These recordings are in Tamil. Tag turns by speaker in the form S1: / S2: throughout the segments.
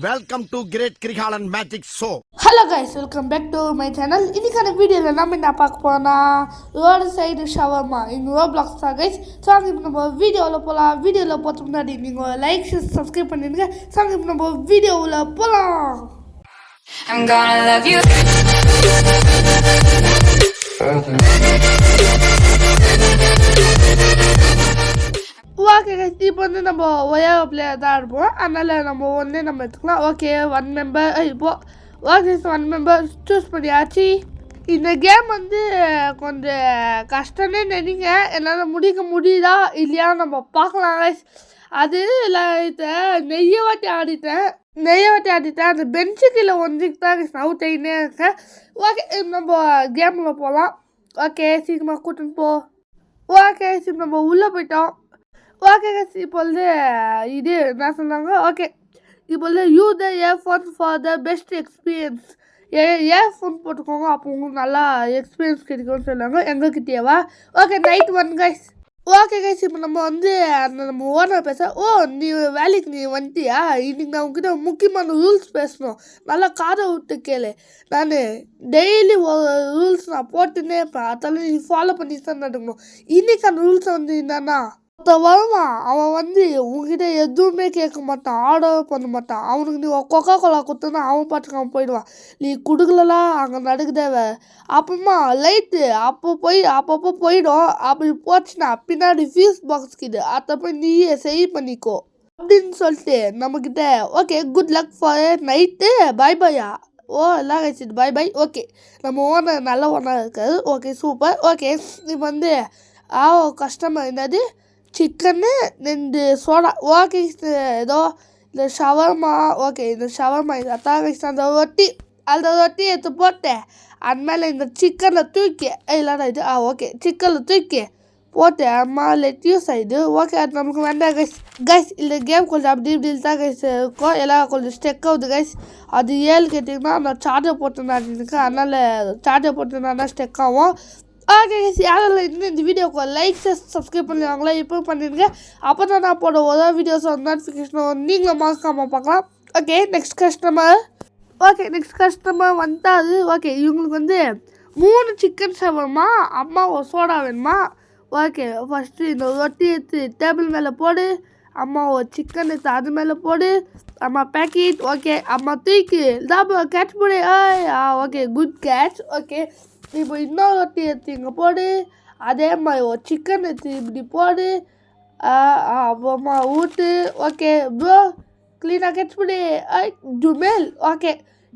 S1: Welcome to great Kirikalan magic show.
S2: Hello guys, welcome back to my channel. இன்னைக்கான வீடியோவில் நம்ம என்ன பார்க்க போனா ரோடு சைடு ஷவர்மா இந்த ரோப்ளாக்ஸ் தான் கைஸ். சாங்க இப்போ நம்ம வீடியோவில் போகலாம். வீடியோவில் போகிறதுக்கு முன்னாடி நீங்கள் லைக் சப்ஸ்கிரைப் பண்ணிடுங்க. சாங்க இப்போ நம்ம வீடியோவில் போகலாம். I'm gonna love you. Okay guys, இப்போ வந்து நம்ம ஒரே பிளேயர் தான் இருப்போம். அதனால் நம்ம நம்ம எடுத்துக்கலாம். Okay, 1 member okay 1 member choose பண்ணியாச்சு. இந்த கேம் வந்து கொஞ்சம் கஷ்டம்னு நினைங்க. என்னால் முடியுதா இல்லையா நம்ம பார்க்கலாம் கைஸ். அது நெய்ய வாட்டி ஆடிட்டேன். அந்த பெஞ்சு கீழே ஒன்றுக்கு தான் அவுட் ஆகினே இருக்கேன். ஓகே, நம்ம கேமில் போகலாம். ஓகே, சீக்கிரமாக கூட்டின்னு போ. ஓகே, சரி நம்ம உள்ளே போயிட்டோம். ஓகே கைஸ், இப்போ வந்து இது என்ன சொன்னாங்க. ஓகே, இப்போ வந்து use the earphone for the best experience. Earphone போட்டுக்கோங்க, அப்போ உங்களுக்கு நல்லா எக்ஸ்பீரியன்ஸ் கிடைக்கும்னு சொன்னாங்க. எங்ககிட்டேவா? Okay, night 1 guys. Okay guys, இப்போ நம்ம வந்து நம்ம ஓனர் பேச. நீ வேலைக்கு வந்துட்டியா? இன்னைக்கு நான் உங்ககிட்ட முக்கியமான ரூல்ஸ் பேசணும். நல்லா காதை விட்டு கேளு. நான் டெய்லி ஒரு ரூல்ஸ் நான் போட்டுன்னே இருப்பேன். அதெல்லாம் நீ ஃபாலோ பண்ணி தான் நடக்கணும். இன்னைக்கான ரூல்ஸ் வந்து என்னன்னா, வருவான் அவன் வந்து உங்ககிட்ட எதுவுமே கேட்க மாட்டான், ஆர்டர் பண்ண மாட்டான். அவனுக்கு நீ கொக்கா கோலா கொடுத்தனா அவன் பாட்டுக்கு அவன் போயிடுவான். நீ கொடுக்கலலாம் அங்கே நடக்குதேவ. அப்புறமா லைட்டு அப்பப்போ போயிடும். அப்படி போச்சுன்னா பின்னாடி ஃபியூஸ் பாக்ஸ் கிட்ட அதை போய் நீயே சரி பண்ணிக்கோ அப்படின்னு சொல்லிட்டு நம்மக்கிட்ட. Okay, good luck for night. Bye பாயா. எல்லாம் கழிச்சிட்டு பாய் பாய். ஓகே, நம்ம ஓனர் நல்ல ஓனர் இருக்காரு. Okay, super. ஓகே, இப்போ வந்து கஸ்டமர் என்னது சிக்கனு 2 சோடா. ஓகே, ஏதோ இந்த ஷவர்மா. ஓகே, இந்த ஷவர்மா அதான் அந்த ரொட்டி எடுத்து போட்டேன். அது மேலே இந்த சிக்கனை தூக்கி இல்லைடா இது ஓகே சிக்கனில் தூக்கி போட்டு அம்மா லெட்யூஸ் ஆகிடுது. ஓகே, அது நமக்கு வேண்டாம் கைஸ். இந்த கேம் கொஞ்சம் அப்படி தான் கைஸ் இருக்கும். எல்லாம் கொஞ்சம் ஸ்டெக் ஆகுது கைஸ். அது ஏழு கேட்டிங்கன்னா நான் சார்ஜர் போட்டுருந்தேன் எனக்கு. அதனால் சார்ஜர் போட்டுருந்தா ஸ்டெக் ஆகும். ஓகே கைஸ், யாரும் இன்னும் இந்த வீடியோக்கு லைக் சப்ஸ்கிரைப் பண்ணுவாங்களா இப்போ பண்ணிடுங்க. அப்போ தான் நான் போட ஒரு வீடியோஸ் நோட்டிஃபிகேஷன் நீங்களும் மறக்காமல் பார்க்கலாம். ஓகே, நெக்ஸ்ட் கஸ்டமர் வந்தாது. ஓகே, இவங்களுக்கு வந்து 3 சிக்கன் ஷவர்மா, அம்மா ஒரு சோடா வேணுமா? ஓகே, ஃபஸ்ட்டு இந்த ரொட்டி எடுத்து டேபிள் மேலே போடு. அம்மா ஒரு சிக்கன் எடுத்து அது மேலே போடு. அம்மா பேக்கெட். ஓகே, அம்மா தூக்கி தான் கேட்ச் போடு. Okay, good catch. ஓகே, இப்போ இன்னொரு ரொட்டி எடுத்து இங்கே போடு. அதே மாதிரி ஒரு சிக்கன் எடுத்து இப்படி போடு. அப்புறமா ஊட்டு. ஓகே ப்ரோ, க்ளீனாக கேட்ச் பண்ணி ஜுமேல். ஓகே,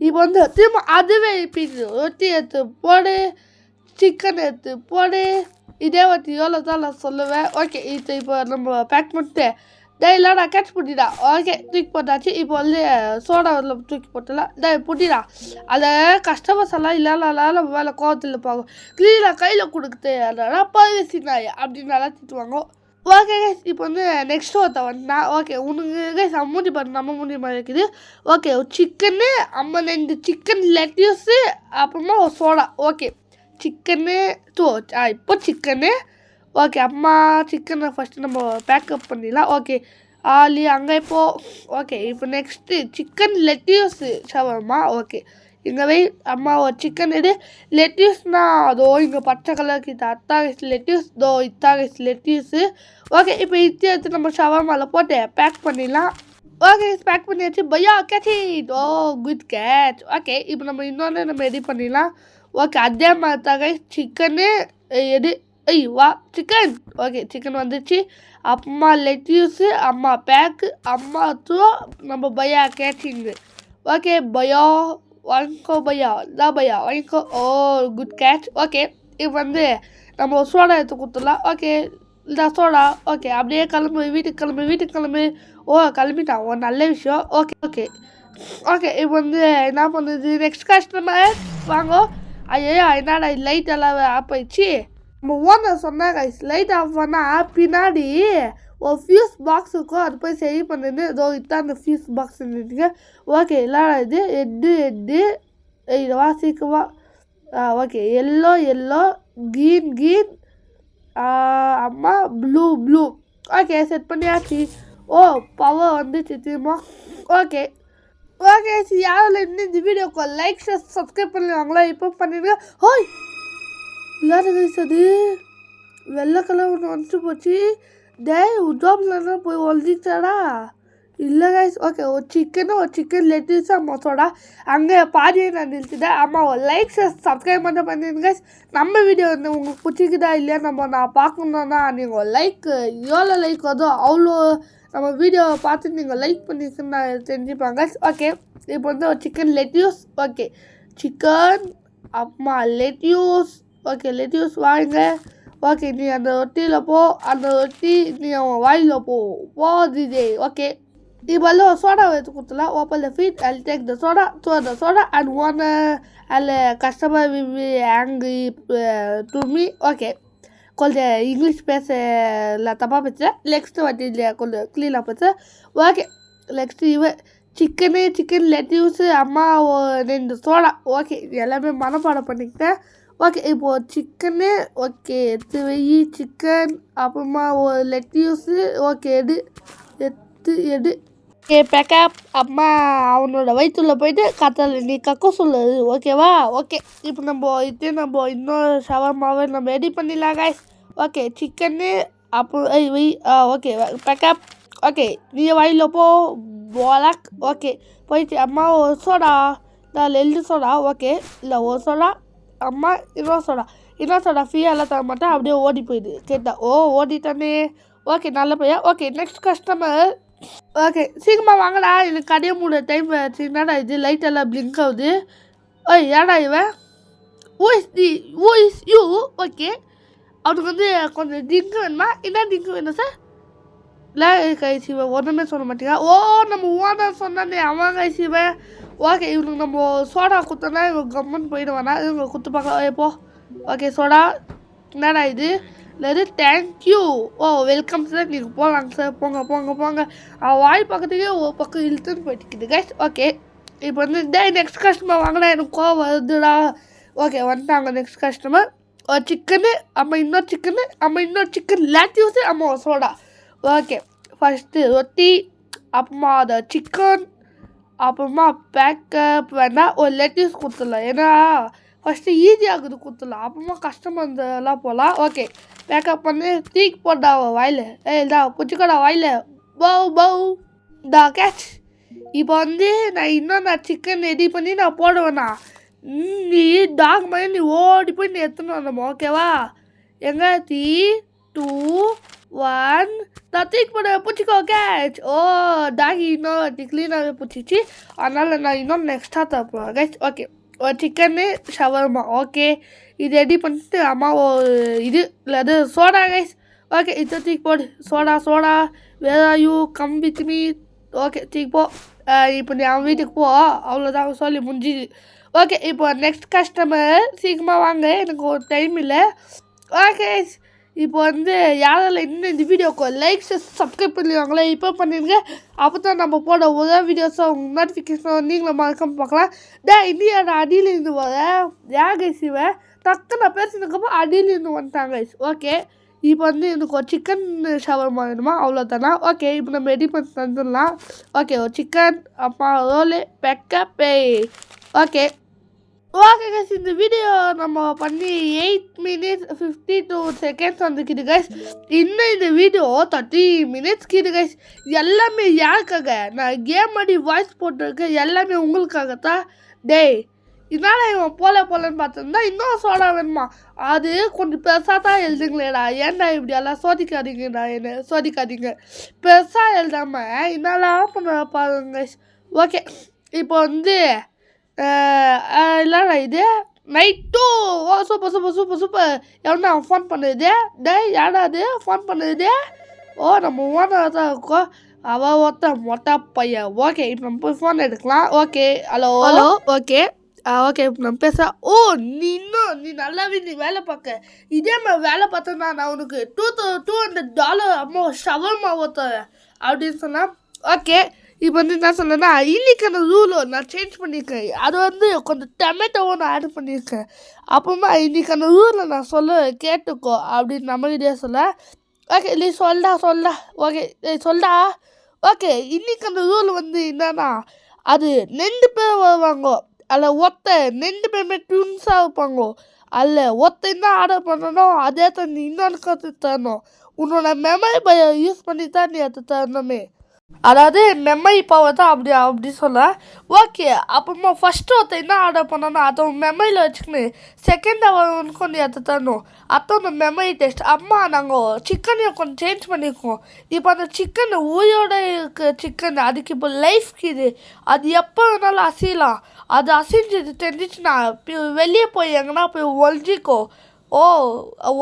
S2: இப்போ வந்து திரும்ப அதுவே இப்போ ரொட்டி எடுத்து போடு, சிக்கன் எடுத்து போடு. இதே வாட்டி எவ்வளோ தான் நான் சொல்லுவேன். ஓகே, இது இப்போ நம்ம பேக் பண்ணிட்டு இல்லைடா நான் கேட்ச் பண்ணிடா. ஓகே, தூக்கி போட்டாச்சு. இப்போ வந்து சோடா தூக்கி போட்டலாம் புட்டிடா. அதை கஸ்டமர்ஸ் எல்லாம் இல்லைனால வேலை கோவத்தில் பார்க்கும். க்ளீனாக கையில் கொடுக்குது அதனால பரிசினாய் அப்படின்னு நல்லா திட்டுவாங்க. ஓகே கைஸ், இப்போ வந்து நெக்ஸ்ட் ஒருத்த வந்தா. ஓகே, உனக்கு கைஸ் மூடி பாரு நம்ம மூடி மாதிரி இருக்குது. ஓகே, சிக்கனு 2 சிக்கன் லெட்யூஸு அப்புறமா ஒரு சோடா. ஓகே, சிக்கனு இப்போ சிக்கனு. ஓகே, அம்மா சிக்கனை ஃபஸ்ட்டு நம்ம பேக்கப் பண்ணிடலாம். ஓகே, ஆலி அங்கே இப்போ. ஓகே, இப்போ next chicken lettuce shawarma. Okay, இங்கே வை. அம்மா ஒரு சிக்கன் எடு. லெட்யூஸ்னால் அதோ இங்கே பச்சை கலருக்கு இது அத்தாகைஸ் லெட்யூஸ். இத்தாகைஸ் லெட்யூஸு. ஓகே, இப்போ எடுத்து நம்ம ஷவர்மாவில் போட்டு பேக் பண்ணிடலாம். ஓகே, பேக் பண்ணியாச்சு. பையா கேட்சி. Good catch. ஓகே, இப்போ நம்ம இன்னொன்று ரெடி பண்ணிடலாம். ஓகே, அதே மாதிரி தாங்க சிக்கனு எடு. வா சிக்கன். ஓகே, சிக்கன் வந்துச்சு. அம்மா லெட்யூஸு, அம்மா பேக்கு, அம்மா த்ரோ, நம்ம பையா கேட்சிங்கு. ஓகே, பையா வாங்கிக்கோ. பையா வாங்கிக்கோ. Good catch. ஓகே, இப்போ வந்து நம்ம சோடா எடுத்து கொடுத்துடலாம். ஓகே, இந்த சோடா. ஓகே, அப்படியே வீட்டுக்கு கிளம்பு. கிளம்பிட்டான். ஒரு நல்ல விஷயம். ஓகே, இப்போ வந்து என்ன பண்ணுறது? நெக்ஸ்ட் கஸ்டமர் வாங்க. ஐயோ, என்னடா லைட் எல்லாம் ஆஃப் ஆயிடுச்சு. நம்ம ஓனர் சொன்னாங்க லைட் ஆஃப் பண்ணால் பின்னாடி ஒரு ஃபியூஸ் பாக்ஸ் இருக்கும், அது போய் சரி பண்ணுன்னு. இதான் அந்த ஃபியூஸ் பாக்ஸ் இருந்துச்சுங்க. ஓகே, இல்லைடா இது எட்டு இதுவா சீக்கிரமா. ஓகே, எல்லோ க்ரீன் அம்மா ப்ளூ. ஓகே, செட் பண்ணியாச்சு. பவர் வந்துச்சு திரும்ப. ஓகே, ஓகே யாரில் இன்னும் இந்த வீடியோக்கு லைக் ஷேர் சப்ஸ்கிரைப் பண்ணுவாங்களா இப்போ பண்ணிடுங்க. ஹோய் இல்லாத கைஸ் அது வெள்ளை கலர் ஒன்று வந்துட்டு போச்சு. டேய் உஜாப்லன்னா போய் ஒழிச்சிட்டாடா இல்லை கைஸ். ஓகே ஒரு சிக்கன் லெட்டிஸு மொத்தோடா அங்கே பாதியை நான் நிறுத்திட்டேன். ஆமாம் ஒரு லைக் ஷேர் சப்ஸ்கிரைப் மட்டும் பண்ணிடுங்க கைஸ். நம்ம வீடியோ வந்து உங்களுக்கு பிடிச்சிக்குதா இல்லையா நான் பார்க்கணுன்னா நீங்கள் லைக் எவ்வளோ லைக் வருதோ அவ்வளோ நம்ம வீடியோவை பார்த்து நீங்கள் லைக் பண்ணிஇருக்குன்னு நான் தெரிஞ்சுப்பாங்க. ஓகே இப்போ வந்து ஒரு சிக்கன் லெட்யூஸ். ஓகே சிக்கன் அம்மா லெட்யூஸ். ஓகே லெட்யூஸ் வாங்க. ஓகே நீ அந்த ரொட்டியில் போ, அந்த ரொட்டி நீ அவன் வாயில் போகுது. ஓகே இப்போ ஒரு சோடா எடுத்து கொடுத்துலாம். Open the feed I take the soda and one அதில் customer will be angry to me. Okay கொஞ்சம் இங்கிலீஷ் பேசல தப்பாக பேசுகிறேன். நெக்ஸ்ட்டு வாட்டி இல்லையா கொஞ்சம் க்ளீனாக பேசுகிறேன். ஓகே நெக்ஸ்ட்டு சிக்கன் லெட்யூஸு அம்மா 2 சோடா. ஓகே எல்லாமே மனப்பாடம் பண்ணிக்கிட்டேன். ஓகே இப்போது சிக்கனு ஓகே எடுத்து வெயி சிக்கன் அப்புறமா ஒரு லெட்யூஸு. ஓகே எடு ஓகே பேக்கப். அம்மா அவனோட வயிற்றுல போயிட்டு கத்தல நீ கக்க சொல்லுது ஓகேவா. ஓகே இப்போ நம்ம இன்னொரு ஷவர்மாவை நம்ம ரெடி பண்ணிடலாம் கைஸ். ஓகே சிக்கனு அப்புறம் ஓகே பேக்கப். ஓகே நீ வாயில் போலாக். ஓகே போயிட்டு அம்மா ஒரு சோடா நான் 2 சோடா. ஓகே இல்லை ஒரு சோடா அம்மா இன்னொரு சோடா ஃப்ரீயெல்லாம் தர மாட்டேன் அப்படியே ஓடி போயிடு கேட்டா. ஓடிட்டானே. ஓகே நல்ல பையன். Okay next customer. ஓகே சீக்கிரமாக வாங்கடா எனக்கு கடையை மூட டைம் ஆச்சு. என்னடா இது லைட் எல்லாம் பிளிங்க் ஆகுது. ஏடா இவன் ஊ இஸ் யூ. ஓகே அவனுக்கு வந்து கொஞ்சம் ட்ரிங்க் வேணுமா? என்ன ட்ரிங்க் வேணும் சார்? இல்லை கைசிவன் ஒன்றுமே சொல்ல மாட்டேங்க. நம்ம ஓனர் சொன்னானே அவன் கைசிவன். ஓகே இவனுக்கு நம்ம சோடா குத்தோன்னா இவங்க கம்மன் போயிடுவானா இவங்க குத்து பார்க்கலாம் போ. ஓகே சோடா என்னடா இது இல்லை தேங்க்யூ. வெல்கம் சார் நீங்கள் போகலாங்க சார் போங்க அவன் வாய் பக்கத்துலேயே ஒரு பக்கம் இழுத்துன்னு போயிட்டுக்குது கைஸ். ஓகே இப்போ வந்து நெக்ஸ்ட் கஸ்டமர் வாங்கினா எனக்கு கோவம் வருதுடா. ஓகே வந்துட்டாங்க நெக்ஸ்ட் கஸ்டமர். ஒரு சிக்கனு அம்மா இன்னொரு சிக்கன் லேட்யூஸு அம்மா ஒரு சோடா. ஓகே ஃபஸ்ட்டு ரொட்டி அப்புறமா அதை சிக்கன் அப்புறமா பேக்கப் வேணால் ஒரு லெட்யூஸ் கொடுத்துடலாம். ஏன்னா ஃபஸ்ட்டு ஈஸியாகுது கொடுத்துடலாம் அப்புறமா கஷ்டமாக இருந்தெல்லாம் போகலாம். ஓகே பேக்கப் பண்ணி தீக்கு போட்டா வாயில் இதா பிடிச்சிக்கோடா வாயில் பவு டா கேட்ச். இப்போ வந்து நான் சிக்கன் ரெடி பண்ணி நான் போடுவேண்ணா நீ டாக் மாதிரி நீ ஓடி போய் நீ எடுத்துன்னு வந்தோம் ஓகேவா. எங்க 3 2 1 நான் தீக்கு போட பிடிச்சிக்கோ கேட்ச். டாகி இன்னும் க்ளீனாகவே பிடிச்சிச்சு அதனால் நான் இன்னும் நெக்ஸ்ட்டாக தப்பேன் கேட்ச். ஓகே ஒரு சிக்கனு ஷவர்மா. ஓகே இது ரெடி பண்ணிட்டு அம்மா இது இல்லை சோடா கைஸ். ஓகே இது தூக்கி போடு சோடா வேற you come with me. Okay தூக்கி போ. இப்போ நீ அவன் வீட்டுக்கு போ அவ்வளோதான் சொல்லி முடிஞ்சுது. ஓகே இப்போ நெக்ஸ்ட் கஸ்டமர் சீக்கிரமாக வாங்க எனக்கு ஒரு டைம் இல்லை. ஓகே இப்போ வந்து யாரால் இன்னும் இந்த வீடியோக்கு லைக் சப்ஸ்கிரைப் பண்ணிடுவாங்களே இப்போ பண்ணிடுங்க. அப்போ தான் நம்ம போட ஒரே வீடியோஸை உங்கள் நோட்டிஃபிகேஷன் நீங்களும் மறக்காம பார்க்கலாம். இந்தியாவோட அடியிலேருந்து வர கைசிவன் டக்கு நான் பேசினதுக்கப்புறம் அடியிலேருந்து வந்துட்டாங்க கைஸ். ஓகே இப்போ வந்து எனக்கு ஒரு சிக்கன் ஷவர்மா வேணுமா அவ்வளோதானா. ஓகே இப்போ நம்ம ரெடி பண்ணி தந்துடலாம். ஓகே ஒரு சிக்கன் அப்புறம் ரோலு பேக்கப்பே. ஓகே கைஸ் இந்த வீடியோ நம்ம பண்ணி 8 minutes 52 seconds வந்துக்கிது கைஸ். இன்னும் இந்த வீடியோ 30 minutes கிது கைஸ். எல்லாமே யாருக்காக நான் கேம் ஆடி வாய்ஸ் போட்டிருக்கேன் எல்லாமே உங்களுக்காகத்தான். இதனால் இவன் போலன்னு பார்த்துருந்தா இன்னும் சோடா வேணுமா அது கொஞ்சம் பெருசாக தான் எழுதுங்களேடா. ஏன்டா இப்படி எல்லாம் சோதிக்காதீங்கடா என்ன சோதிக்காதீங்க பெருசாக எழுதாமல் என்னெல்லாம் பண்ண பாருங்க கைஸ். ஓகே இப்போ வந்து இல்லைடா இது நைட்டு சூப்பர் எவனா ஃபோன் பண்ணுது யாரா அது ஃபோன் பண்ணுது. நம்ம ஓனர் தான் இருக்கோம் அவள் மொட்டை பையன். ஓகே இப்போ நம்ம போய் ஃபோன் எடுக்கலாம். ஓகே ஹலோ ஓகே இப்போ நம்ம பேசுகிறேன். நீ நல்லாவே நீ வேலை பார்க்க இதே மாதிரி வேலை பார்த்தோன்னா நான் உனக்கு $200 அம்மா ஷவர்மா தரேன் அப்படின்னு சொன்னேன். ஓகே இப்போ வந்து என்ன சொன்னேன்னா இன்னைக்கான ரூலை நான் சேஞ்ச் பண்ணியிருக்கேன். அது வந்து கொஞ்சம் டொமேட்டோவும் நான் ஆட் பண்ணியிருக்கேன். அப்புறமா இன்னைக்கான ரூலை நான் கேட்டுக்கோ அப்படின்னு நம்மகிட்டே சொல்ல. ஓகே நீ சொல்லா ஓகே சொல்லா. ஓகே இன்னைக்கான ரூல் வந்து என்னன்னா அது 2 பேர் வருவாங்க. அதில் ஒருத்தன் 2 பேருமே ட்வின்ஸாக இருப்பாங்க. அதில் ஒருத்தன் தான் ஆர்டர் பண்ணணும், அதே தான் நீ இன்னொன்று கற்று தரணும். உன்னோட மெமரி பையை யூஸ் பண்ணி தான் நீ அது தரணுமே. அதாவது மெமரி பவர் தான் அப்படி சொல்ல. ஓகே, அப்புறமா ஃபஸ்ட்டு ஒருத்தர் என்ன ஆர்டர் பண்ணணும் அதை மெமரியில் வச்சுக்கின்னு செகண்ட் அவனுக்கும் நீ அதை தரணும். அத்தனை மெமரி டெஸ்ட். அம்மா நாங்கள் சிக்கனையும் கொஞ்சம் சேஞ்ச் பண்ணியிருக்கோம். இப்போ அந்த சிக்கன் உயிரோட இருக்க சிக்கன், அதுக்கு இப்போ லைஃப்க்கு இது அது எப்போ வேணாலும் அசையலாம். அது அசைஞ்சது தெரிஞ்சிச்சுன்னா வெளியே போய் எங்கன்னா போய் ஒழிஞ்சிக்கோ. ஓ,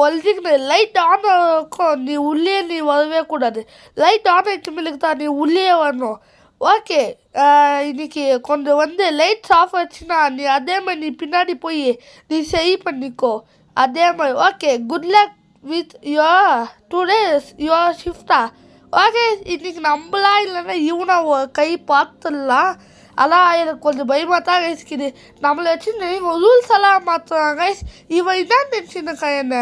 S2: ஒழிஞ்சிக்கணும். லைட் ஆன் இருக்கும், நீ வரவே கூடாது. லைட் ஆன் ஆகிட்டு மில்லுக்கு தான் நீ உள்ளே வரணும். ஓகே, இன்னைக்கு கொஞ்சம் லைட்ஸ் ஆஃப் ஆச்சுன்னா நீ அதே மாதிரி நீ பின்னாடி போய் நீ சரி பண்ணிக்கோ. அதே மாதிரி okay. Good luck with your today's your ஷிஃப்டா. ஓகே, இன்னைக்கு நம்மளா இல்லைன்னா இவனை கை பார்த்துடலாம். அதான் எனக்கு கொஞ்சம் பயமாக தான் கைஸ்க்குது. நம்மளை வச்சு நீங்கள் ரூல்ஸ் எல்லாம் மாற்றுறாங்க கைஸ். இவன் தான் நினச்சிருக்கா என்ன.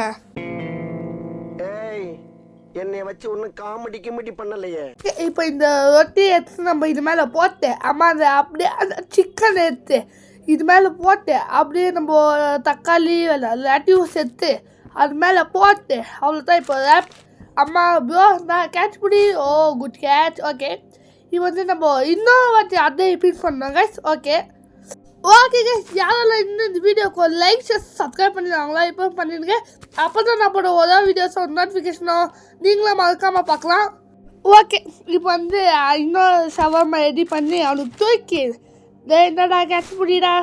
S1: என்னை வச்சு ஒன்றும் காமெடி பண்ணலையே.
S2: இப்போ இந்த ரொட்டி எடுத்து நம்ம இது மேலே போட்டு, அம்மா அதை அப்படியே அந்த சிக்கன் எடுத்து இது மேலே போட்டு, அப்படியே நம்ம தக்காளி லெட்யூஸ் எடுத்து அது மேலே போட்டு அவ்வளோதான். இப்போ ரேப் அம்மா ப்ரோ நான் கேட்ச் பிடி. ஓ குட் கேட்ச். ஓகே, இது நம்ம இன்னொரு வாட்டி அதை ரிப்பீட் பண்ணோம் கைஸ். ஓகே கைஸ், யாரெல்லாம் இன்னும் இந்த வீடியோக்கு ஒரு லைக் சப்ஸ்கிரைப் பண்ணிடுவாங்களா இப்போ பண்ணிடுங்க. அப்போ தான் நம்மளோட ஒரு வீடியோஸோ நோட்டிஃபிகேஷனோ நீங்களும் மறக்காமல் பார்க்கலாம். ஓகே, இப்போ இன்னொரு ஷவர்மா ரெடி பண்ணி அவனுக்கு தூக்கி என்னடா கேட்ச் முடியடா.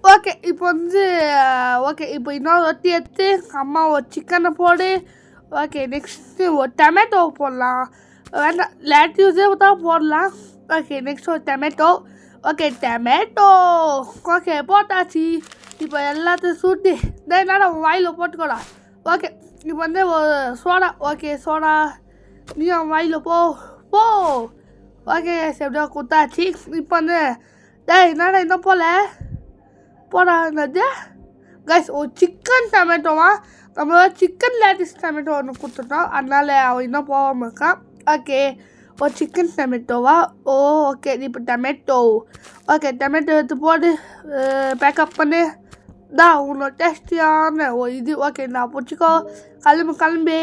S2: ஓகே, இப்போ ஓகே இப்போ இன்னொரு ரொட்டி எடுத்து அம்மா ஒரு சிக்கனை போடு. ஓகே, நெக்ஸ்ட்டு ஒரு டொமேட்டோ போடலாம். வேண்டாம், லேட்யூஸே தான் போடலாம். ஓகே, நெக்ஸ்ட் ஒரு டொமேட்டோ. ஓகே, டொமேட்டோ ஓகே போட்டாச்சு. இப்போ எல்லாத்தையும் சுட்டி என்னடா வாயில் போட்டுக்கோடா. ஓகே, இப்போ ஒரு சோடா. ஓகே, சோடா நீ வாயில் போ. ஓகே, எப்படியோ கொடுத்தாச்சு. இப்போ என்னடா இன்னும் போடா என்னது கைஸ். ஒரு சிக்கன் டொமேட்டோவா, நம்மளோட சிக்கன் லேட்டிஸ் டொமேட்டோ ஒன்று கொடுத்துட்டோம், அதனால் அவன் இன்னும் போகாமல் இருக்கான். ஓகே, ஒரு சிக்கன் டொமேட்டோவா. ஓ ஓகே, இப்போ டொமேட்டோ. ஓகே, டொமேட்டோ எடுத்து போடு, பேக்கப் பண்ணு. தான் உன்னோட டேஸ்டியான இது. ஓகே, நான் பிடிச்சிக்கோ. கிளம்பு.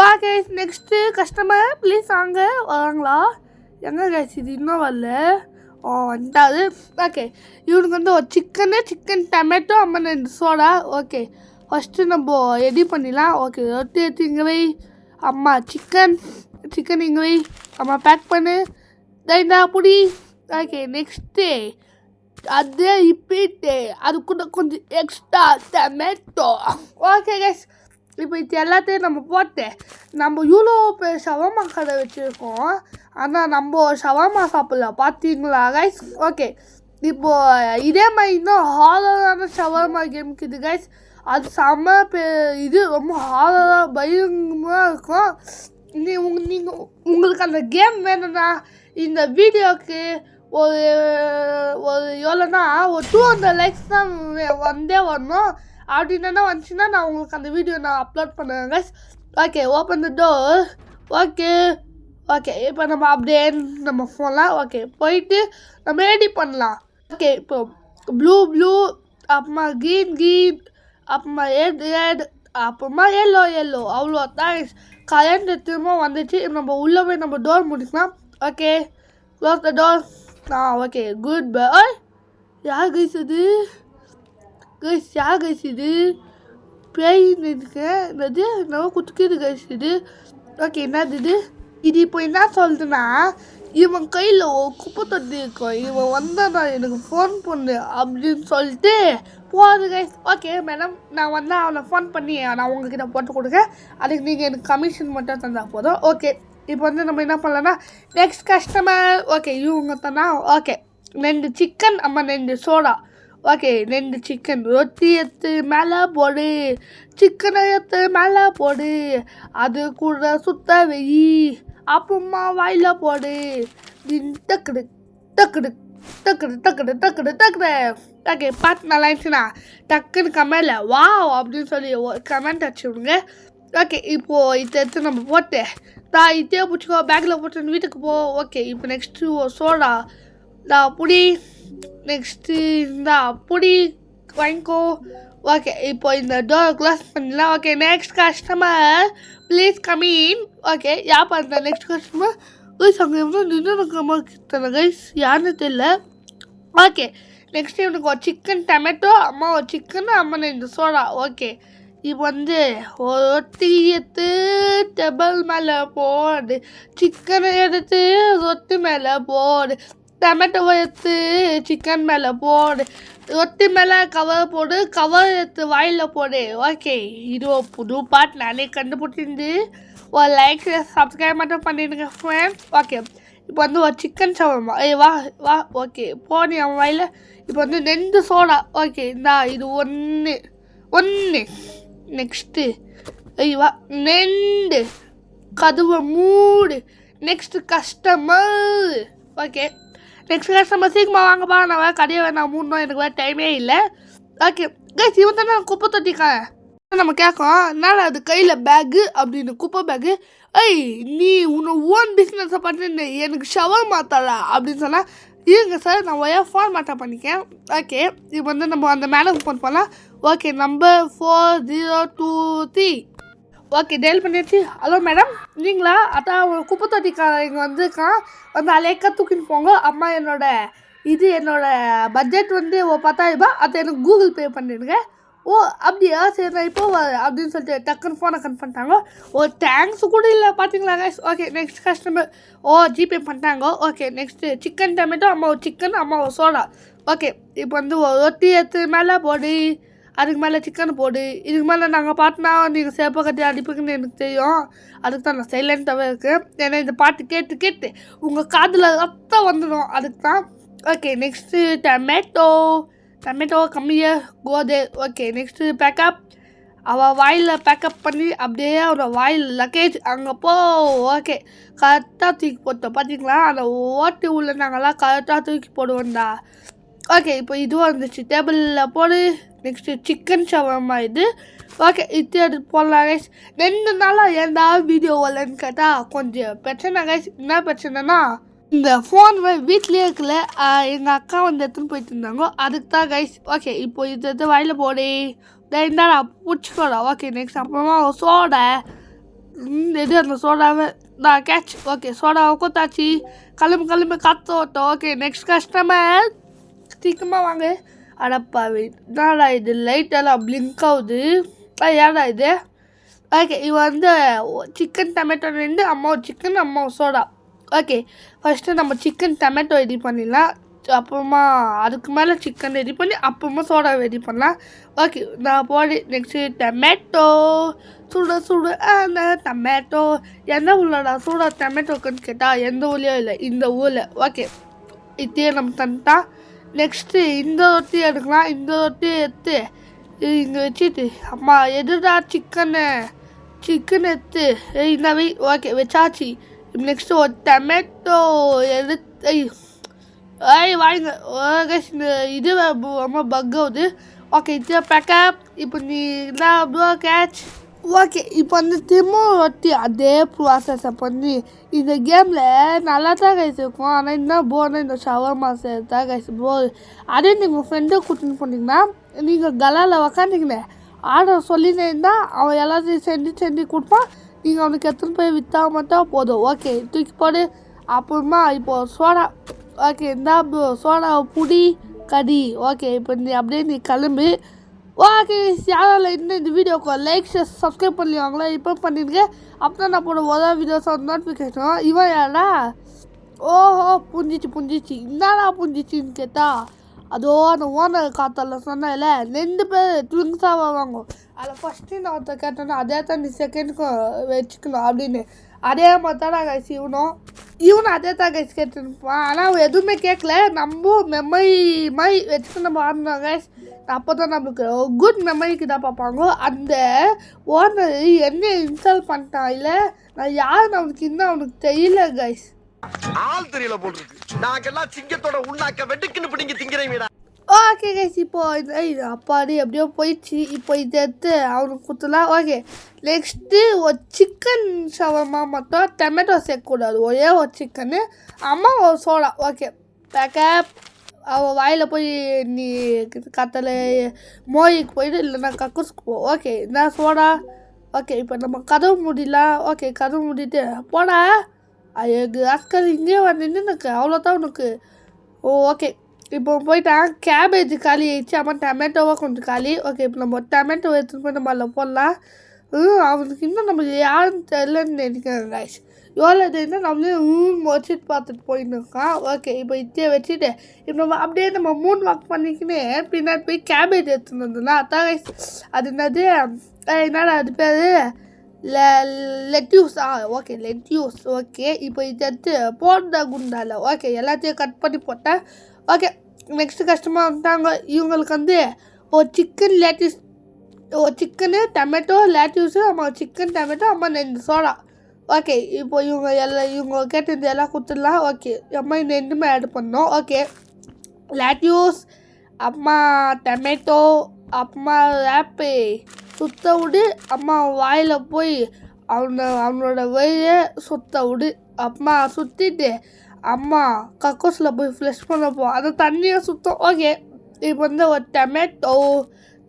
S2: ஓகே, நெக்ஸ்ட்டு கஸ்டமர் ப்ளீஸ் வராங்களா? எங்கே கைஸ் இது இன்னும் வரல. வந்துட்டாது. ஓகே, இவனுக்கு ஒரு சிக்கன் டொமேட்டோ அம்மா 2 சோடா. ஓகே, ஃபஸ்ட்டு நம்ம ரெடி பண்ணிடலாம். ஓகே, ரொட்டி எடுத்து இங்கே வை. அம்மா சிக்கன் இங்கே வை. அம்மா பேக் பண்ணு. தைண்டா புடி. ஓகே, நெக்ஸ்ட்டு அதே ரிப்பீட்டு, அது கூட கொஞ்சம் எக்ஸ்ட்ரா டொமேட்டோ. ஓகே கைஸ், இப்போ இது எல்லாத்தையும் நம்ம போட்டு நம்ம இவ்வளோ பேர் ஷவர்மா கடை வச்சுருக்கோம், ஆனால் நம்ம ஷவர்மா சாப்பிடல பார்த்தீங்களா கைஸ். ஓகே, இப்போது இதே மாதிரி இன்னும் ஹாரரான ஷவர்மா கேமுக்கு இது கைஸ். அது செம்ம இது ரொம்ப ஹாரராக பயங்கரமாக இருக்கும். நீங்கள் உங்களுக்கு அந்த கேம் வேணும்னா இந்த வீடியோவுக்கு ஒரு எவ்வளோனா ஒரு 200 லைக்ஸ் தான் வரணும். அப்படின்னா வந்துச்சுன்னா நான் உங்களுக்கு அந்த வீடியோ நான் அப்லோட் பண்ணுவேன் guys. Okay, open the door. Okay, இப்போ நம்ம அப்படியே நம்ம போகலாம். ஓகே, போயிட்டு நம்ம ரெடி பண்ணலாம். ஓகே, இப்போ ப்ளூ அப்புறமா க்ரீன் அப்புறமா ரெட் அப்புறமா எல்லோ. அவ்வளோ தான் கரண்ட் திரும்ப வந்துச்சு. நம்ம உள்ளே போய் நம்ம டோர் முடிக்கலாம். Okay, close the door. Okay, good bye. யார் கைஸ் இது? பேய் இருக்கேன். என்னது நம்ம குத்துக்கிது கைஸ் இது. ஓகே, என்னது இது இப்போ என்ன சொல்லுதுன்னா, இவன் கையில் குப்பை தொட்டி இருக்கும், இவன் வந்தான் எனக்கு ஃபோன் பண்ணு அப்படின்னு சொல்லிட்டு போகுது கைஸ். ஓகே மேடம், நான் அவனை ஃபோன் பண்ணி நான் உங்ககிட்ட போட்டு கொடுக்கேன், அதுக்கு நீங்கள் எனக்கு கமிஷன் மட்டும் தந்தால் போதும். ஓகே, இப்போ நம்ம என்ன பண்ணலான்னா நெக்ஸ்ட் கஸ்டமர். ஓகே, இவங்க தானா. ஓகே, 2 சிக்கன் அம்மா 2 சோடா. ஓகே, 2 சிக்கன் ரொட்டி எடுத்து மேலே போடு, சிக்கனை எடுத்து மேலே போடு, அது கூட சுத்த வெயி, அப்புறமா வாயில் போடு. டக்குடு. ஓகே, பாட்டு நல்லா இருந்துச்சுண்ணா டக்குன்னு கமெண்ட்ல வா அப்படின்னு சொல்லி கமெண்ட் அடிச்சு விடுங்க. ஓகே, இப்போது இதை எடுத்து நம்ம போட்டு இதே பிடிச்சிக்கோ, பேக்கில் போட்டு வீட்டுக்கு போ. ஓகே, இப்போ நெக்ஸ்ட்டு சோடா. இந்த புடி நெக்ஸ்ட்டு இந்த புடி வாங்கிக்கோ. ஓகே இப்போ இந்த டோர் க்ளோஸ் பண்ணிடலாம். Okay next customer please come in. Okay யார் பண்ணுற நெக்ஸ்ட் கஸ்டமர் அங்கே எவ்வளோ நின்று இருக்கிற கைஸ் யாருன்னு தெரியல. ஓகே நெக்ஸ்ட் இவனுக்கு ஒரு சிக்கன் டொமேட்டோ, அம்மா ஒரு சிக்கன், அம்மா இந்த சோடா. ஓகே இப்போ வந்து ஒரு ரொட்டி எடுத்து டேபிள் மேலே போடு, சிக்கனை எடுத்து ரொட்டி மேலே போடு, டொமேட்டோவை எடுத்து சிக்கன் மேலே போடு, ரொட்டி மேலே கவர் போடு, கவர் எடுத்து வாயில் போடு. ஓகே இது ஒரு புது பாட் நானே கண்டுபிடிச்சிருந்து ஒரு லைக் சப்ஸ்கிரைப் மட்டும் பண்ணிடுங்க ஃப்ரெண்ட்ஸ். ஓகே இப்போ வந்து ஒரு சிக்கன் ஷவர்மா. வா வா. ஓகே போனி அவன் வாயில். இப்போ வந்து 2 சோடா. ஓகே இந்தா இது ஒன்று நெக்ஸ்ட்டு வா 2 கதவை மூடு. Next customer. Okay next customer சீக்கிரமாக வாங்கப்பா, நான் வேறு கடையை வேணாம் மூடணும், எனக்கு வேறு டைமே இல்லை. ஓகே கைஸ் இவன் தானே குப்பை தொட்டிக்கான். நம்ம கேட்கோம் என்னடா அது கையில் பேக்கு அப்படின்னு, குப்பை பேக்கு. நீ உன்னை ஓன் பிஸ்னஸை பண்ணு, எனக்கு ஷவர்மா தரா அப்படின்னு சொன்னால் இருங்க சார் நான் ஃபோன் மாட்டா பண்ணிக்கேன். ஓகே இப்போ வந்து நம்ம அந்த மேடம் ஃபோன் பண்ணலாம். Okay number 4023. ஓகே டெய்ல் பண்ணிடுச்சு. ஹலோ மேடம் நீங்களா? அதான் ஒரு குப்பை தொட்டிக்காரன் இங்கே வந்துருக்கான், வந்து அலேக்கா தூக்கின்னு போங்க. அம்மா என்னோட பட்ஜெட் வந்து ஒரு 10,000 ரூபாய், அதை எனக்கு கூகுள் பே பண்ணிடுங்க. ஓ அப்படியா சரி நான் இப்போ அப்படின்னு சொல்லிட்டு டக்குன்னு ஃபோனை கட் பண்ணிட்டாங்க. ஓ தேங்க்ஸ் கூட இல்லை பார்த்தீங்களா guys. Okay next customer GPay பண்ணிட்டாங்க. ஓகே நெக்ஸ்ட்டு சிக்கன் டொமேட்டோ, அம்மா ஒரு சிக்கன், அம்மா ஒரு சோடா. ஓகே இப்போ வந்து ஒரு ரொட்டி எடுத்து மேலே போடு, அதுக்கு மேலே சிக்கன் போடு. இதுக்கு மேலே நாங்கள் பாட்டுனா நீங்கள் சேப்பை கட்டி அடிப்புக்குன்னு எனக்கு தெரியும், அதுக்கு தான் நான் சைலண்ட்டாகவே இருக்குது. ஏன்னா இந்த பாட்டு கேட்டு உங்கள் காதில் ரத்தம் வந்துடும், அதுக்கு தான். ஓகே நெக்ஸ்ட்டு டொமேட்டோ கம்மியாக கோது. Okay next backup. அவள் வாயில் பேக்கப் பண்ணி அப்படியே அவரோட வாயில் லக்கேஜ் அங்கே போ. ஓகே கரெக்டாக தூக்கி போட்டோம் பார்த்தீங்களா, அந்த ஓட்டி உள்ள நாங்கள்லாம் கரெக்டாக தூக்கி போடுவோம்டா. ஓகே இப்போ இதுவும் இருந்துச்சு, டேபிளில் போடு. நெக்ஸ்ட்டு சிக்கன் ஷவர்மா இது. ஓகே இது எடுத்து போடலாம் கைஸ். 2 நாளாக ஏன்டா வீடியோ வரலன்னு கேட்டால் கொஞ்சம் பிரச்சனை கைஸ். என்ன பிரச்சனைனா இந்த ஃபோன் வீட்லேயே இருக்குல்ல, எங்கள் அக்கா வந்து எடுத்துன்னு போயிட்டு இருந்தாங்க, அதுக்கு தான் கைஸ். ஓகே இப்போ இது எடுத்து வாயில் போடு, இந்தாடா பிடிச்சிக்கோடா. ஓகே நெக்ஸ்ட் அப்புறமா சோடா எது அந்த சோடாவை நான் கேட்ச். ஓகே சோடாவை கொடுத்தாச்சு, கிளம்பி காற்று ஓட்டோம். ஓகே நெக்ஸ்ட் கஸ்டமர் சீக்கிரமாக வாங்க. அடப்பாவி என்னடா இது லைட்டெல்லாம் பிளிங்க் ஆகுது, ஏடா இது. ஓகே இது வந்து சிக்கன் டொமேட்டோ 2, அம்மா ஒரு சிக்கன், அம்மா ஒரு சோடா. ஓகே ஃபஸ்ட்டு நம்ம சிக்கன் டொமேட்டோ ரெடி பண்ணிடலாம், அப்புறமா அதுக்கு மேலே சிக்கன் ரெடி பண்ணி அப்புறமா சோடா ரெடி பண்ணலாம். ஓகே நான் போடி. நெக்ஸ்ட்டு டொமேட்டோ சுட அந்த டொமேட்டோ எந்த ஊர்லடா சூட டொமேட்டோக்குன்னு கேட்டால் எந்த ஊர்லேயும் இல்லை, இந்த ஊரில். ஓகே இதே நம்ம தந்துட்டா. நெக்ஸ்ட்டு இந்த ரொட்டி எடுக்கலாம், இந்த ரொட்டி எடுத்து இங்கே வச்சுட்டு அம்மா எதுடா சிக்கன் எடுத்து இந்த வை. ஓகே வச்சாச்சு. நெக்ஸ்ட்டு ஒரு டொமேட்டோ எடுத்து வாங்க. இந்த இது ரொம்ப பக் ஆகுது. ஓகே இது பேக்கப். இப்போ நீ என்ன கேட்ச். ஓகே இப்போ வந்து திரும்ப ரொட்டி அதே ப்ராசஸை பண்ணி இந்த கேமில் நல்லா தான் கைஸ் இருக்கும், ஆனால் என்ன போர்னா இந்த ஷவர்மா தான் கைஸ் போர். அதே நீங்கள் ஃப்ரெண்டை கூட்டின்னு போனீங்கன்னா நீங்கள் கலாவில் உக்காண்டிங்கண்ணே ஆர்டர் சொல்லினே இருந்தால் அவன் எல்லாத்தையும் செஞ்சு கொடுப்பான், நீங்கள் அவனுக்கு எடுத்துன்னு போய் விற்றா மட்டும் போதும். ஓகே தூக்கி போடு. அப்புறமா இப்போது சோடா. ஓகே இந்த சோடா புடி கடி. ஓகே இப்போ நீ கிளம்பு. ஓகே யாரால இன்னும் இந்த வீடியோக்கு லைக் ஷேர் சப்ஸ்கிரைப் பண்ணிடுவாங்களா இப்போ பண்ணிடுங்க, அப்போ தான் நான் போட ஒரே வீடியோஸ் நோட்டிஃபிகேஷன். இவன் யாரா? ஓஹோ புஞ்சிச்சு என்னடா புஞ்சிச்சின்னு கேட்டால் அதோ அந்த ஓனர் காத்தால சொன்னல 2 பேர் ட்விங்ஸாக வருவாங்க, அதில் ஃபஸ்ட்டு நான் ஒருத்தர் கேட்டேன்னா அதே தான் நீ செகண்டுக்கும் வச்சுக்கணும் அப்படின்னு. அதே மாதிரி தான் நான் கைஸ் இவனும் அதே தான் கைஸ் கேட்டுருப்பான், ஆனால் அவன் எதுவுமே கேட்கல. நம்ம மெமரி மாதிரி வச்சுட்டு நம்ம ஆடணும் கைஸ், அப்போ தான் நம்மளுக்கு குட் மெமரிக்கு தான் பார்ப்பாங்க. அந்த ஓனர் என்ன இன்ஸ்டால் பண்ணிட்டான் இல்லை நான் யார் நம்மளுக்கு இன்னும் அவனுக்கு தெரியல கைஸ்.
S1: ஆள் தெரியல போட்டுருக்கு, நாங்கெல்லாம் சிங்கத்தோட உண்ணாக்க வெட்டுக்குன்னு பிடிங்க திங்கிறீங்கடா.
S2: ஓகே கைஸ் இப்போ இது அப்பாடி எப்படியோ போயிடுச்சு. இப்போ இதை எடுத்து அவனுக்கு கொடுத்துலாம். ஓகே நெக்ஸ்ட்டு ஒரு சிக்கன் ஷவர்மா மட்டும் டொமேட்டோ சேர்க்கக்கூடாது, ஒரே ஒரு சிக்கனு, அம்மா ஒரு சோடா. ஓகே பேக்கப் அவள் வாயில் போய் நீ கத்தலை மோய்க்கு போயிட்டு இல்லைன்னா கக்கூஸ்க்கு போ. ஓகே நான் சோடா. ஓகே இப்போ நம்ம கதவு மூடிடலாம். ஓகே கதவு மூடிட்டு போடா. ஐயோ அஸ்கர் இங்கே வந்து நின்றுக்கு அவ்வளோதான் உனக்கு. ஓகே இப்போ போயிட்டான். கேபேஜ் காலி ஆயிடுச்சு. அம்மா டொமேட்டோவாக கொஞ்சம் காலி. ஓகே இப்போ நம்ம டொமேட்டோ எடுத்துகிட்டு போய் நம்ம அதில் போடலாம். அவனுக்கு இன்னும் நமக்கு யாருன்னு தெரியலன்னு நினைக்கிறேன் ரைஸ். எவ்வளோ தெரியுன்னா நம்மளே வச்சுட்டு பார்த்துட்டு போயின்னு இருக்கான். ஓகே இப்போ இதே வச்சுட்டு இப்போ நம்ம அப்படியே நம்ம மூணு வாக் பண்ணிக்கின்னு பின்னாடி போய் கேபேஜ் எடுத்துன்னு வந்தோம்னா அதான் ரைஸ். அது என்னது என்னடா அது பேர் லெட்யூஸ். Okay lettuce. ஓகே இப்போ இது எடுத்து போட்டா குண்டால. ஓகே எல்லாத்தையும் கட் பண்ணி போட்டேன். ஓகே நெக்ஸ்ட்டு கஸ்டமர் வந்துட்டாங்க. இவங்களுக்கு வந்து ஒரு சிக்கன் லேட்டிஸ் சிக்கனு டொமேட்டோ லேட்யூஸு அம்மா சிக்கன் டொமேட்டோ அம்மா 2 சோடா. ஓகே இப்போ இவங்க கேட்டது எல்லாம் கொடுத்துடலாம். ஓகே அம்மா இந்த 2மே ஆட் பண்ணோம். ஓகே லேட்யூஸ் அம்மா டொமேட்டோ அம்மா ஆப்பு சுத்த விடு. அம்மா வாயில் போய் அவனோட வயிறை சுத்த விடு. அம்மா சுற்றிட்டு அம்மா கக்கூஸில் போய் ஃப்ளஷ் பண்ணப்போ அந்த தண்ணியை சுத்தம். ஓகே இப்போ வந்து ஒரு டொமேட்டோ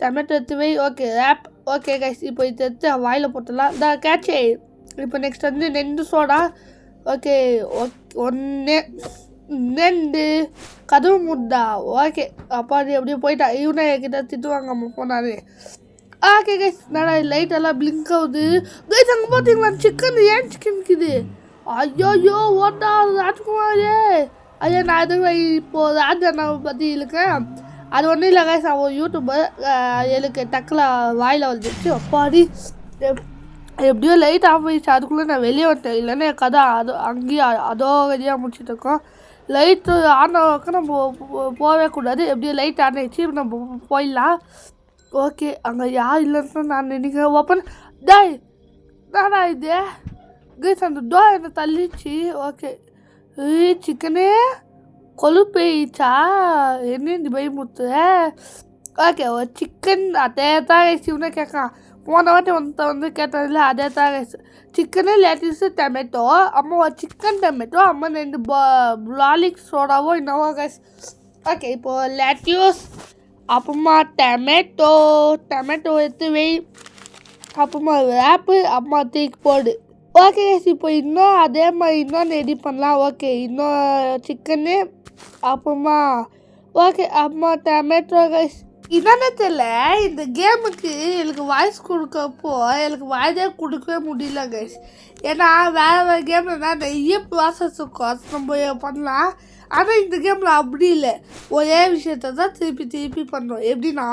S2: எடுத்து வை. Okay wrap. ஓகே கைஸ் இப்போ இது எடுத்து வாயில் போட்டுடலாம். இந்த கேட்சே இப்போ நெக்ஸ்ட் வந்து 2 சோடா. ஓகே 1 2 கதவு முட்டா. ஓகே அப்பா அது எப்படியும் போயிட்டா. இவனே என்கிட்ட திட்டுவாங்க அம்மா போனாரு. ஓகே கைஸ் நான் லைட் எல்லாம் பிளிங்க் ஆகுது. கைஸ் அங்கே பார்த்தீங்களா சிக்கன் ஏன் சிக்கன் இருக்குது. ஐயோ ஓட்டா ராஜ்குமாரே. ஐயா நான் எதுவும் இப்போது ராஜாவை பற்றி இருக்கேன். அது ஒன்றும் இல்லை கைஸ் அவன் யூடியூபர் எனக்கு டக்கில் வாயில் வந்துச்சு. அப்பாடி எப்படியோ லைட் ஆஃப் ஆகிடுச்சு. அதுக்குள்ளே நான் வெளியே வந்துட்டேன். இல்லைன்னா என் கதை அங்கேயே அதோ வெளியாக முடிச்சுட்டு இருக்கோம். லைட்டு ஆனவுக்கு நம்ம போகவே கூடாது. எப்படியோ லைட் ஆன் ஆகிடுச்சு. நம்ம போயிடலாம். ஓகே அங்கே யார் இல்லைன்னு நான் நினைக்கிறேன். ஓப்பன் டாய் நானா இது கைஸ் அந்த டோ என்னை தள்ளிச்சு. ஓகே சிக்கனே கொழுப்பேச்சா என்ன இந்த பயமுத்து. ஓகே ஒரு சிக்கன் அதே தான் இவனே கேட்கான். போன வாட்டி வந்து கேட்டதில்ல அதே தான் சிக்கனு லேட்டிஸு டொமேட்டோ அம்மா ஒரு சிக்கன் டொமேட்டோ அம்மா 2 லாலிக் சோடாவோ என்னவோ கைஸ். ஓகே இப்போது லேட்யூஸ் அப்புறமா டொமேட்டோ எடுத்து வை. அப்புறமா ரேப்பு அம்மா தூக்கி போடு. ஓகே கைஸ் இப்போ இன்னும் அதே மாதிரி இன்னொன்று ரெடி பண்ணலாம். ஓகே இன்னும் சிக்கனு அப்புறமா ஓகே அம்மா டொமேட்டோ கைஸ். என்னென்ன தெரியல இந்த கேமுக்கு எனக்கு வாய்ஸ் கொடுக்கப்போ எனக்கு வாய்ஸே கொடுக்கவே முடியல கைஸ். ஏன்னா வேறு கேம்லனா நிறைய ப்ராசஸ் இருக்கும். அது நம்ம பண்ணலாம். ஆனால் இந்த கேமில் அப்படி இல்லை. ஒரே விஷயத்த தான் திருப்பி பண்ணுறோம். எப்படின்னா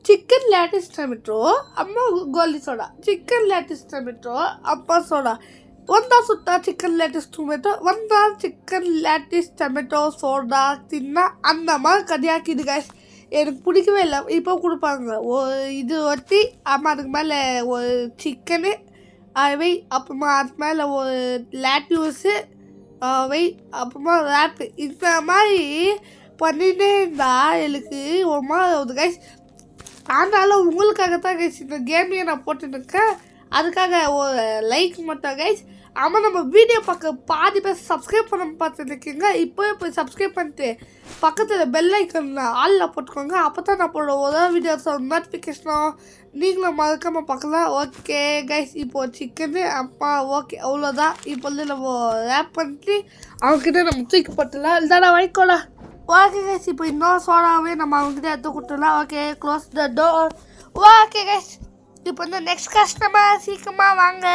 S2: சிக்கன் லேட்டிஸ் டொமேட்டோ அம்மா கோலி சோடா சிக்கன் லேட்டிஸ் டொமேட்டோ அப்பா சோடா ಒಂದಾ ಸುತ್ತ ಚಿಕನ್ ಲೇಟಿಸ್ ಟೊಮೆಟೊ ಒಂದಾ ಚಿಕன் லேட்டிஸ் டொமேட்டோ சோடா தின்னா அந்த மாதிரி கதையாக்கிது கைஸ். எனக்கு பிடிக்கவே இல்லை. இப்போ கொடுப்பாங்க இது ஒட்டி அம்மா அதுக்கு மேலே ஒரு சிக்கனு வை. அப்புறமா அதுக்கு மேலே ஒரு லேட்யூஸு வை. அப்புறமா ரேப்பு இந்த மாதிரி பண்ணிகிட்டே இருந்தால் எனக்கு ஒரு மாதிரி ஆகுது கைஸ். ஆனாலும் உங்களுக்காகத்தான் கைஸ் இந்த கேமையை நான் போட்டுருக்கேன். அதுக்காக ஒரு லைக் மட்டும் கைஸ். ஆமாம் நம்ம வீடியோ பார்க்க பாதி பேர் சப்ஸ்கிரைப் பண்ண பார்த்துருக்கீங்க. இப்போவே போய் சப்ஸ்கிரைப் பண்ணிட்டு பக்கத்தில் பெல் ஐக்கன் ஆளில் போட்டுக்கோங்க. அப்போ தான் நான் போடுற ஒரு வீடியோஸ் நோட்டிஃபிகேஷனும் நீங்களும் மறக்காமல் பார்க்கலாம். ஓகே கைஸ் இப்போது சிக்கனு அப்பா ஓகே அவ்வளோதான். இப்போ வந்து நம்ம ரேப் பண்ணிட்டு அவங்கக்கிட்ட நம்ம தூக்கி போட்டுடலாம். இல்லைடா வைக்கோல. ஓகே கைஸ் இப்போ இன்னொரு சோடாவே நம்ம அவங்ககிட்ட எடுத்து கொடுத்துடலாம். Okay close the door. Okay guys இப்போ வந்து நெக்ஸ்ட் கஸ்டமர் சீக்கிரமாக வாங்க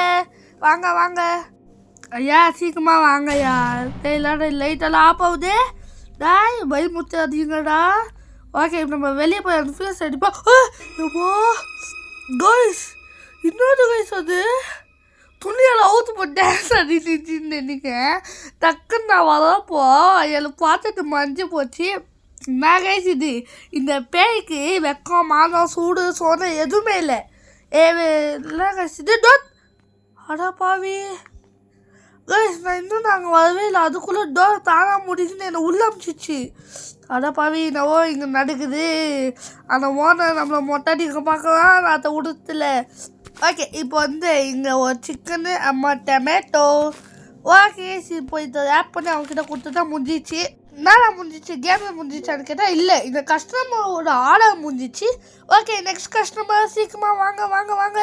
S2: ஐயா சீக்கிரமாக வாங்க ஐயா. டெய்லர் லைட்டெல்லாம் ஆஃப் ஆகுது. டாய் பயமுத்தாதீங்கடா. ஓகே இப்போ நம்ம வெளியே போய் அந்த ஃபேஸ் அடிப்போம். கைஸ் இன்னொரு கைஸ் அது துணியெல்லாம் அவுத்து போட்டு டான்ஸ் அடிச்சின்னு நினைக்கிறேன். டக்குன்னு நான் வரப்போ எனக்கு பார்த்துட்டு மறைஞ்சு போச்சு. நான் கைஸ் இது இந்த பேய்க்கு வெக்கம் மானம் சூடு சோனை எதுவுமே இல்லை. இல்லை கைஸ் இது டோட் அடாப்பாவி கைஸ் நான் இன்னும் நாங்கள் வரவே இல்லை. அதுக்குள்ளே டோர் தாங்க முடியுதுன்னு என்னை உள்ள அமிச்சிச்சு. அடாப்பாவி என்னவோ இங்கே நடக்குது. அந்த ஓனர் நம்மளை மொட்டாடிக்க பார்க்கலாம். நான் அதை உடுத்துல. ஓகே இப்போ வந்து இங்கே ஒரு சிக்கனு அம்மா டொமேட்டோ. ஓகே இப்போ இதை ஆட் பண்ணி அவங்ககிட்ட கொடுத்து தான் முடிஞ்சிச்சு. என்னடா முடிஞ்சிச்சு கேமே முடிஞ்சிச்சான்னு கேட்டால் இல்லை இந்த கஸ்டமரோட ஆர்டர் முடிஞ்சிச்சு. ஓகே நெக்ஸ்ட் கஸ்டமர் சீக்கிரமாக வாங்க வாங்க வாங்க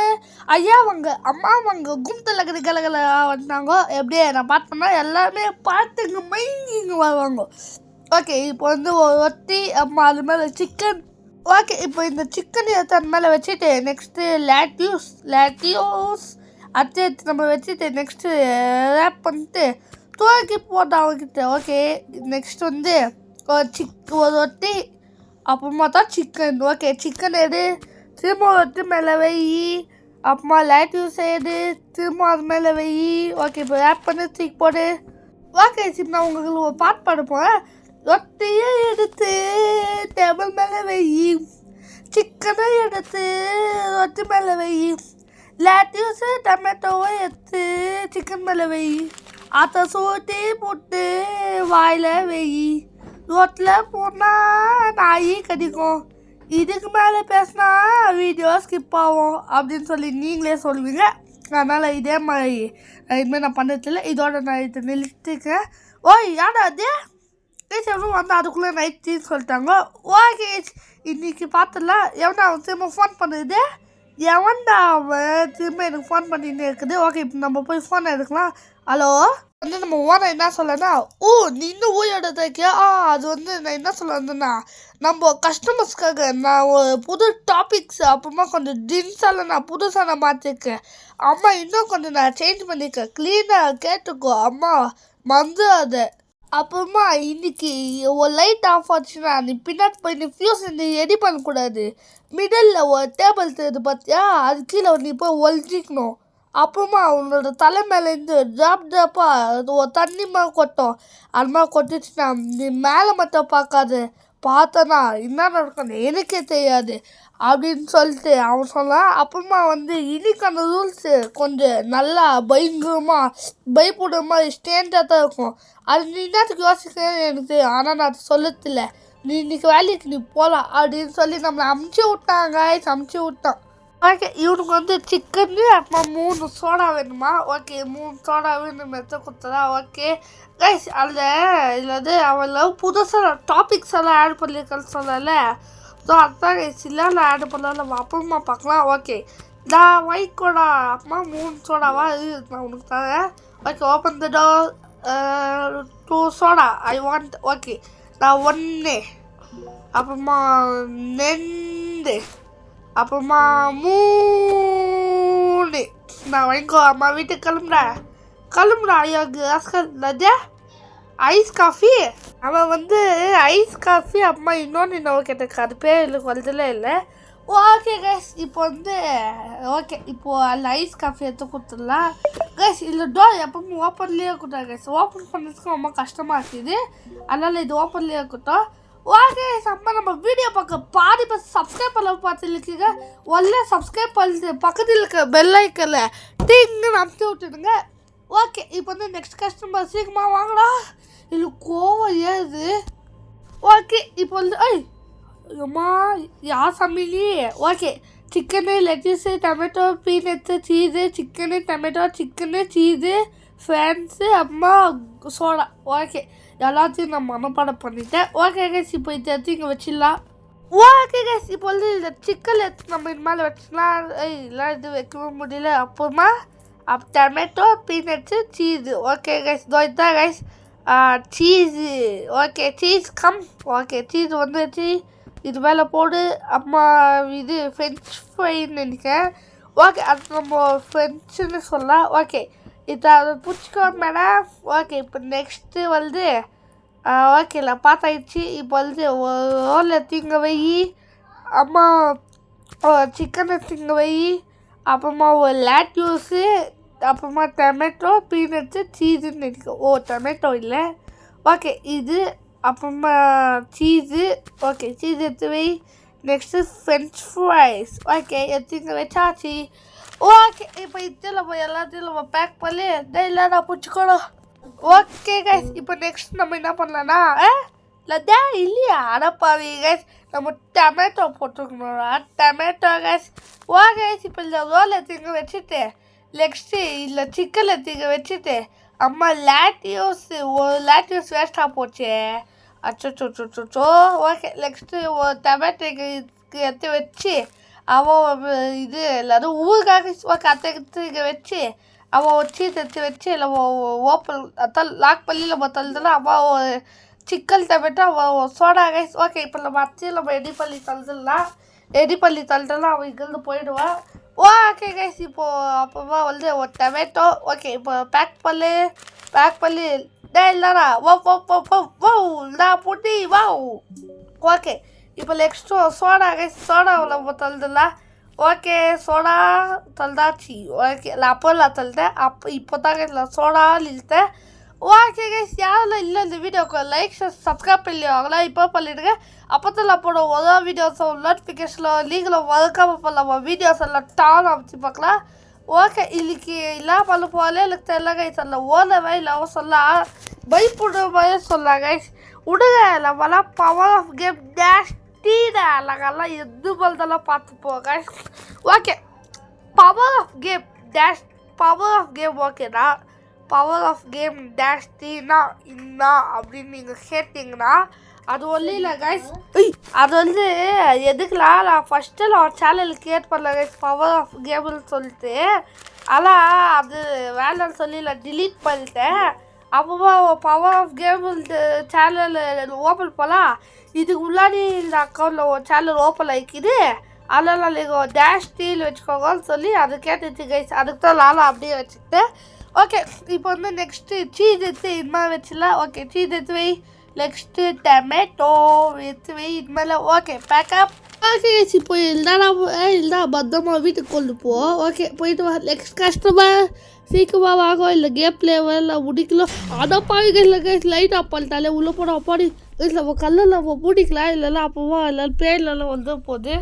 S2: ஐயா வாங்க அம்மா வாங்க கும்தல கலகல வந்தாங்க. எப்படியே நான் பார்த்தோம்னா எல்லாருமே பார்த்துங்க மைங்க வருவாங்க. ஓகே இப்போ வந்து ஒரு ரொட்டி அம்மா அது மேலே சிக்கன். ஓகே இப்போ இந்த சிக்கன் எடுத்து அது மேலே வச்சுட்டு நெக்ஸ்ட்டு லேட்யூஸ் அடுத்து எடுத்து நம்ம வச்சுட்டு நெக்ஸ்ட்டு ரேப் பண்ணிட்டு தூக்கி போட்டோம் அவங்ககிட்ட. ஓகே நெக்ஸ்ட் வந்து ஒரு ரொட்டி அப்புறமா தான் சிக்கன். ஓகே சிக்கன் எடு திரும்ப ரொட்டி மேலே வை அப்புறமா லேட்யூஸ் எடு திரும்ப அது மேலே வை. ஓகே இப்போ ரேப் பண்ணி தூக்கி போடு. ஓகே சிப் நான் உங்களுக்கு ஒரு பாட்டு பாட போகிறேன். ரொட்டியை எடுத்து டேபிள் மேலே வை, சிக்கனை எடுத்து ரொட்டி மேலே வை, லேட்யூஸு டொமேட்டோவை எடுத்து சிக்கன் மேலே வை, அதை சூட்டி போட்டு வாயில் வை, ரோட்டில் போனால் நாய் கடிக்கும், இதுக்கு மேலே பேசினா வீடியோ ஸ்கிப் ஆகும் அப்படின்னு சொல்லி நீங்களே சொல்லுவீங்க. அதனால் இதே மாதிரி இதுமாதிரி நான் பண்ணதில்லை. இதோட நான் இதை நிறுத்திக்கிறேன். ஓய் யாடா அது எவ்வளோ வந்து அதுக்குள்ளே நைட்டுன்னு சொல்லிட்டாங்க. ஓகே இன்றைக்கி பார்த்துடலாம். எவனா அவன் திரும்ப ஃபோன் பண்ணுது. எவன்டா அவன் திரும்ப எனக்கு ஃபோன் பண்ணின்னு இருக்குது. ஓகே இப்போ நம்ம போய் ஃபோனை எடுக்கலாம். ஹலோ வந்து நம்ம ஓனர் என்ன சொல்லனா, நீ இன்னும் ஊரோட இருக்கியா? அது வந்து நான் என்ன சொல்ல வந்தேன்னா நம்ம கஸ்டமர்ஸ்க்காக நான் ஒரு புது டாபிக்ஸ் அப்புறமா கொஞ்சம் ட்ரிங்க்ஸால் நான் புதுசாக நான் மாற்றிருக்கேன். அம்மா இன்னும் கொஞ்சம் நான் சேஞ்ச் பண்ணியிருக்கேன். க்ளீனாக கேட்டுக்கோ அம்மா மந்து அதை. அப்புறமா இன்னைக்கு ஒரு லைட் ஆஃப் ஆச்சுன்னா நீ பின்னாடி போய் நீ ஃபியூஸ் நீ ரெடி பண்ணக்கூடாது. மிடில் ஒரு டேபிள் தெரியுது பார்த்தியா, அது கீழே நீ போய் ஒழிச்சிக்கணும். அப்புறமா அவனோட தலை மேலேருந்து ட்ராப்பாக ஒரு தண்ணி மாதிரி கொட்டும். அது மாதிரி கொட்டிச்சுன்னா நீ மேலே மட்டும் பார்க்காது, பார்த்தனா என்ன நடக்கணும் எனக்கே தெரியாது அப்படின்னு சொல்லிட்டு அவன் சொன்னான். அப்புறமா வந்து இன்னைக்கான ரூல்ஸு கொஞ்சம் நல்லா பயங்கரமாக பயப்படுற மாதிரி ஸ்டேண்டாக தான் இருக்கும். அது நீ என்னத்துக்கு யோசிக்கிறேன்னு எனக்கு தெரியும், ஆனால் நான் அது சொல்லத்தில்ல. நீ இன்னைக்கு வேலைக்கு நீ போகலாம் அப்படின்னு சொல்லி நம்மளை அமுச்சு விட்டான். ஓகே இவனுக்கு வந்து சிக்கன்னு அப்புறமா 3 சோடா வேணுமா? ஓகே 3 சோடா வேணும் மெத்த கொடுத்ததா? ஓகே கைஸ் இதில் வந்து அவள் புதுசாக டாபிக்ஸ் எல்லாம் ஆட் பண்ணியிருக்கேன்னு சொல்லலை. ஸோ அதுதான் கைஸ் இல்லை நான் ஆட் பண்ணல அப்புறமா பார்க்கலாம். ஓகே நான் வைக்கோடா அப்புறமா 3 சோடாவா நான் உனக்கு தரேன். Okay open the door 2 soda I want. Okay நான் 1 அப்புறமா 2 அப்புறமா 3 நான் வாங்கிக்கோ. அம்மா வீட்டுக்கு கிளம்புறா ஐயோ கிராஸ்கல் ஐஸ் காஃபி. அவன் வந்து ஐஸ் காஃபி அம்மா இன்னொன்று இன்னும் கேட்டேன் அது பேர் எனக்கு வரதுல இல்லை. ஓகே கைஸ் இப்போ வந்து ஓகே இப்போது அதில் ஐஸ் காஃபி எடுத்து கொடுத்துடலாம் கைஸ். இல்லை டோர் எப்பவும் ஓப்பன்லேயே இருக்கட்டும் கைஸ். ஓப்பன் பண்ணுறதுக்கு ரொம்ப கஷ்டமாக இருக்குது, அதனால் இது ஓப்பன்லேயே இருக்கட்டும். ஓகே அம்மா நம்ம வீடியோ பார்க்க பாதி பேர் சப்ஸ்கிரைப் பண்ண பார்த்துருக்கீங்க. ஒல்ல சப்ஸ்கிரைப் பண்ணிட்டு பக்கத்தில் இருக்க பெல் ஐக்கனில் டிங்குன்னு அமுத்தி விட்டுடுங்க. ஓகே இப்போ வந்து நெக்ஸ்ட் கஸ்டமர் சீக்கிரமாக வாங்கடா, இது கோவம் ஏது. ஓகே இப்போ வந்து அம்மா யார் சமையலி? Okay chicken lettuce tomato peanuts cheese chicken tomato chicken cheese fans அம்மா சோடா. ஓகே எல்லாத்தையும் நான் மனப்பாடம் பண்ணிட்டேன். ஓகே கேஸ் இப்போ இதை எடுத்து இங்கே வச்சிடலாம். ஓகே கேஸ் இப்போ வந்து இந்த சிக்கன் எடுத்து நம்ம இது மேலே வச்சிடலாம். இல்லை இது வைக்கவே முடியல. அப்புறமா tomato peanuts cheese. Okay guys இதோ இதுதான் guys cheese. Okay cheese come. Okay cheese வந்துச்சு இது மேலே போடு. அம்மா இது ஃப்ரெஞ்ச் ஃப்ரைன்னு நினைக்கிறேன். ஓகே அது நம்ம ஃப்ரெஞ்சுன்னு சொல்லலாம். ஓகே இதை அதை பிடிச்சிக்கோ மேடம். ஓகே இப்போ நெக்ஸ்ட்டு வந்து ஓகேல பார்த்தாயிடுச்சு. இப்போ வந்து ரோலை திங்க வை அம்மா, சிக்கனை திங்க வை, அப்புறமா ஒரு லேட்யூஸு, அப்புறமா டொமேட்டோ பீனட்ஸு சீஸுன்னு நினைக்கிறேன். டொமேட்டோ இல்லை. ஓகே இது அப்புறமா சீஸு. ஓகே சீஸ் எடுத்து வை. Next French fries. ஓகே எடுத்துங்க வச்சாச்சு. ஓகே இப்போ இதில் போய் எல்லாத்தையும் நம்ம பேக் பண்ணி இல்லை நான் பிடிச்சிக்கணும். ஓகே கைஸ் இப்போ நெக்ஸ்ட் நம்ம என்ன பண்ணலான்னா இல்லைதா இல்லையா அடப்பாவி கைஸ் நம்ம டொமேட்டோ போட்டுருக்கணும்டா டொமேட்டோ கைஸ். ஓகே இப்போ இந்த ரோலை திங்க வச்சுட்டு நெக்ஸ்ட்டு இல்லை சிக்கனில் திங்க வச்சுட்டு அம்மா லேட்யூஸ் ஒரு லேட்யூஸ் வேஸ்ட்டாக போச்சு. அச்சோ ஓகே நெக்ஸ்ட்டு டொமேட்டோக்கு எடுத்து வச்சு அவன் இது எல்லாரும் ஊருக்காக கற்றுக்க வச்சு அவன் சீட் எடுத்து வச்சு நம்ம ஓப்பன் அதான் லாக் பண்ணி நம்ம தள்ளுதுன்னா அவன் சிக்கன் டொமேட்டோ அவன் சோடா கைஸ் ஓகே இப்போ நம்ம அச்சு நம்ம ரெடி பண்ணி தள்ளுறோம்னா அவன் இங்கேருந்து போயிடுவான் ஓகே கைஸ் இப்போது அப்புறமா வந்து ஒரு டொமேட்டோ ஓகே இப்போ பேக் பண்ணி இல்லைடா நான் புட்டி வா ஓகே இப்போ நெக்ஸ்ட்டு சோடா கைஸ் சோடாவை நம்ம தள்ளுதுலாம் ஓகே சோடா தள்ளாச்சு ஓகே நான் அப்போ தள்ளிட்டேன் இப்போ தாங்க நான் சோடா இழுத்தேன் ஓகே கைஸ் யாரெல்லாம் இல்லை இந்த வீடியோக்கு லைக் சப்ஸ்கிரைப் பண்ணிடுவாங்களா இப்போ பண்ணிவிடுங்க அப்போ தான் நான் போட ஒரு வீடியோஸ் நோட்டிஃபிகேஷனில் நீங்களும் மறக்காமல் பண்ணலாம் வீடியோஸ் எல்லாம் டான் அமைச்சு பார்க்கலாம் ஓகே இன்னைக்கு எல்லாம் பண்ண போகல எனக்கு தெரியல கைஸ் அல்ல ஓனவே இல்லை அவன் சொல்ல பயப்படுற மாதிரி சொல்லலாம் கைஸ் விடுங்க நம்மலாம் பவர் ஆஃப் கேம் டேஷ் டீடா நாங்கெல்லாம் எது பல்தெல்லாம் பார்த்துப்போம் guys okay power of game ஓகேண்ணா பவர் ஆஃப் கேம் டேஷ் டீனா இன்னா அப்படின்னு நீங்கள் கேட்டிங்கன்னா அது ஒன்றும் இல்லை கைஸ் அது வந்து எதுக்குலாம் நான் ஃபஸ்ட்டு நான் சேனலுக்கு கிரியேட் பண்ணல கைஸ் பவர் ஆஃப் கேம்னு சொல்லிட்டு ஆனால் அது வேலைன்னு சொல்லி நான் டிலீட் பண்ணிட்டேன் அப்போமா power of game channel open பண்ணலாம் இதுக்கு முன்னாடி இந்த அக்கௌண்ட்டில் ஒரு சேனல் ஓப்பன் ஆகிக்குது அதனால் நீங்கள் டேஷ் டீல் வச்சுக்கோங்கன்னு சொல்லி அது கேட்டுச்சு கைஸ் அதுக்கு தான் நானும் அப்படியே வச்சுக்கிட்டேன் ஓகே இப்போ வந்து நெக்ஸ்ட்டு சீஸ் எடுத்து இது மாதிரி வச்சுலாம் ஓகே சீஸ் எடுத்து வை நெக்ஸ்ட்டு டொமேட்டோ எடுத்து வை இது மாதிரிலாம் ஓகே பேக்கப் ஓகே இப்போ இல்லைனா பத்திரமா வீட்டுக்கு கொண்டு போ ஓகே போயிட்டு வா நெக்ஸ்ட் கஸ்டமர் சீக்கிரமாக வாங்க இல்லை கேம் பிளேவில் முடிக்கலாம் ஆனால் பாருங்க இல்லை கைஸ் லைட் ஆஃப் பண்ணிட்டாலே உள்ளே போட அப்பாடி கைஸ் நம்ம கல்லில் நம்ம மூடிக்கலாம் இல்லைன்னா அப்போவா எல்லாரும் பேர்லாம் வந்து போகுது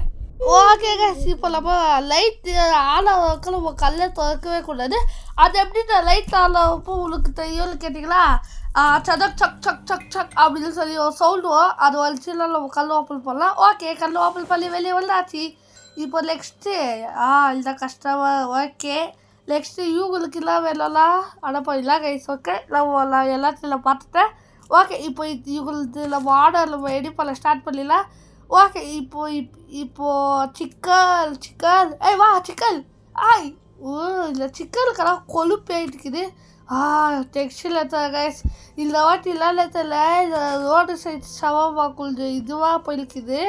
S2: ஓகே கைஸ் இப்போ நம்ம லைட் ஆனவுக்கு நம்ம கல்லை திறக்கவே கூடாது அது எப்படி நான் லைட் ஆனப்போ உங்களுக்கு தெரியும்னு கேட்டிங்களா Sadak chuck chuck chuck chuck அப்படின்னு சொல்லி ஒரு சவுண்டு வரும் அது வச்சுலாம் நம்ம கல் ஓப்பன் பண்ணலாம் ஓகே கல் ஓப்பன் பண்ணி வெளியே வந்தாச்சு இப்போ நெக்ஸ்ட்டு இந்த கஸ்டமர் ஓகே நெக்ஸ்ட்டு இவங்களுக்கு எல்லாம் வேணும்லாம் அனுப்பிடலாம் கைஸ் ஓகே நம்ம எல்லாத்தையும் பார்த்துட்டேன் ஓகே இப்போ இவங்களுக்கு நம்ம ஆர்டர் நம்ம ரெடி பண்ண ஸ்டார்ட் பண்ணிடலாம் ஓகே இப்போது சிக்கன் வா சிக்கன் இந்த சிக்கனுக்கெல்லாம் கொழுப்பு ஆகிட்டுக்குது டெக்ஸ்டைல் எடுத்தாங்க கைஸ் இந்த வாட்டி இல்லாதல ரோடு சைட் சவாமா கொஞ்சம் இதுவாக போயிருக்குது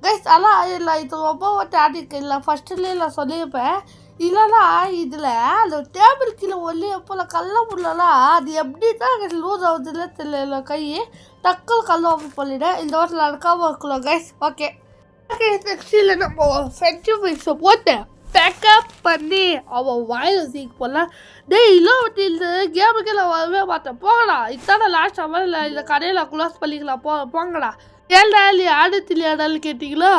S2: கைஸ் ஆனால் இல்லை இது ரொம்ப வாட்டி ஆடிருக்கு இல்லை ஃபஸ்ட்டுலேயே நான் சொல்லியிருப்பேன் இல்லைன்னா இதில் அந்த டேபிள் கீழே ஒல்லி எப்போ கல்ல முடியலாம் அது எப்படி தான் லூஸ் ஆகுதுல தெரியல கை டக்குன்னு கல்ல ஓப்பன் பண்ணிவிட்டேன் இந்த வாட்டில் நடக்காமல் இருக்கலாம் கைஸ் ஓகே ஓகே நெக்ஸ்டில் நம்ம ஃப்ரெஞ்சு ஃப்ரைஸை போட்டேன் பேக்கப் பண்ணி அவன் வாயில் சீக்கு போடலாம் இல்லை வட்டி இந்த கேமுக்கெல்லாம் வரவே மாட்டேன் போங்கடா இத்தான லாஸ்ட் அவர் இல்லை இந்த கடையில் க்ளோஸ் பண்ணிக்கலாம் போங்கடா ஏன்டா இல்லையா ஆடுத்திலையாடான்னு கேட்டிங்களா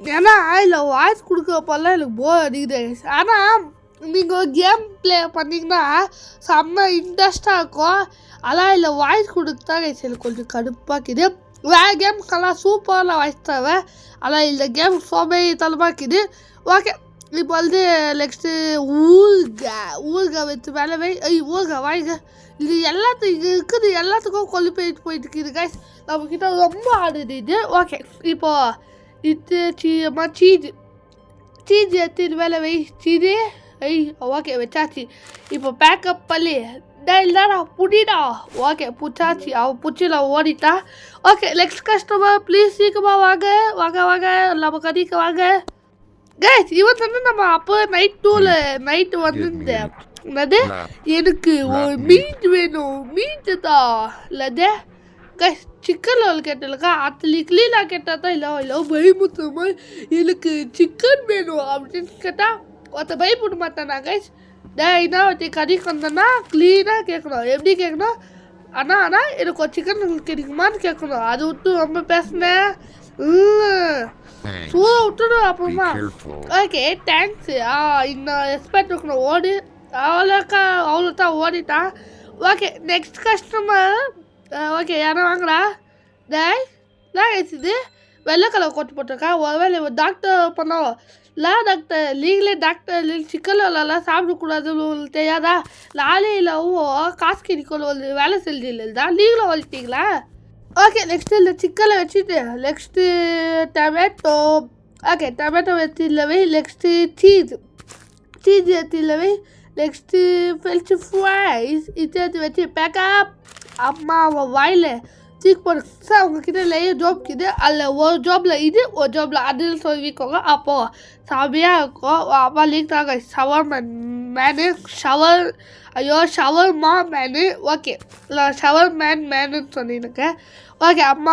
S2: ஏன்னா இல்லை வாய்ஸ் கொடுக்குறப்பெல்லாம் எனக்கு போர் அடிக்குது ஆனால் நீங்கள் கேம் ப்ளே பண்ணிங்கன்னா செம்ம இன்ட்ரெஸ்டாக இருக்கும் ஆனால் இல்லை வாய்ஸ் கொடுத்தா எனக்கு கொஞ்சம் கடுப்பாக்குது வேறு கேமுக்கெல்லாம் சூப்பராக வாய்ஸ் தருவேன் ஆனால் இந்த கேம் சோம்பேறித்தனமாக்குது ஓகே இப்போ வந்து நெக்ஸ்ட்டு ஊறுகாய் வச்சு மேலே ஊறுகாய் வாங்க இது எல்லாத்துக்கும் இங்கே இருக்குது எல்லாத்துக்கும் கொல்லி போயிட்டு இருக்குது கைஸ் நம்மக்கிட்ட ரொம்ப ஆடுது இது ஓகே இப்போது இது சீஸ் எடுத்து இது மேலே சீது ஓகே வச்சாச்சு இப்போ பேக்கப் பண்ணி இல்லைடா புடிடா ஓகே புச்சாச்சு அவன் புச்சியில் ஓடிட்டா ஓகே நெக்ஸ்ட் கஸ்டமர் ப்ளீஸ் சீக்கிரமாக வாங்க நம்ம கதிக்கு வாங்க கைஸ் இவன் வந்து நம்ம அப்போ நைட்டு வந்துருந்தேன் என்னது எனக்கு ஒரு மீட் வேணும் மீட்டு தான் இல்லது கைஸ் சிக்கன் ரோல் கேட்டலக்கா அத்தலி க்ளீனாக கேட்டால் தான் இல்லை பயமுத்துற மாதிரி எனக்கு சிக்கன் வேணும் அப்படின்னு கேட்டால் ஒருத்த பயப்பட மாட்டானா கைஸ் என்ன ஒருத்தி கறிக்கு வந்தேன்னா க்ளீனாக கேட்கணும் எப்படி கேட்கணும் ஆனால் எனக்கு ஒரு சிக்கன் கிடைக்குமான்னு கேட்கணும் அது விட்டு ரொம்ப பேசினேன் சூட விட்டுடும் அப்புறமா ஓகே தேங்க்ஸ் இன்னும் ரெஸ்பெக்ட் இருக்கணும் ஓடி அவ்வளோ தான் ஓடிட்டான் ஓகே நெக்ஸ்ட் கஸ்டமர் ஓகே யாரும் வாங்கடா இது வெள்ளை கலர் கோட்டு போட்டிருக்கா ஒருவேளை டாக்டர் பண்ணோம் டாக்டர் நீங்களே டாக்டர் சிக்கன் எல்லாம் சாப்பிடக்கூடாதுன்னு உங்களுக்கு தெரியாதா நாளையிலவும் காசு கிடைக்கணும் வேலை செஞ்சு இல்லைதா நீங்களும் வளர்த்தீங்களா ஓகே நெக்ஸ்ட்டு இந்த சிக்கனை வச்சுட்டு நெக்ஸ்ட்டு டொமேட்டோ ஓகே டொமேட்டோ வச்சுலவே நெக்ஸ்ட்டு சீஸ் எடுத்துலவே நெக்ஸ்ட்டு ஃப்ரெஞ்சு ஃப்ரைஸ் இது வச்சு பேக்கப் அம்மா வாயில் தூக்கி போடு சார் உங்ககிட்ட நிறைய ஜாப் இருக்குது அதில் ஒரு ஜாபில் இது ஒரு ஜாபில் அதுன்னு சொல்லிக்கோங்க அப்போது செமையாக இருக்கும் அம்மா லீக் தாங்க ஷவர்மா மேனு ஓகே நான் ஷவர் மேனுன்னு சொல்லியிருக்கேன் ஓகே அம்மா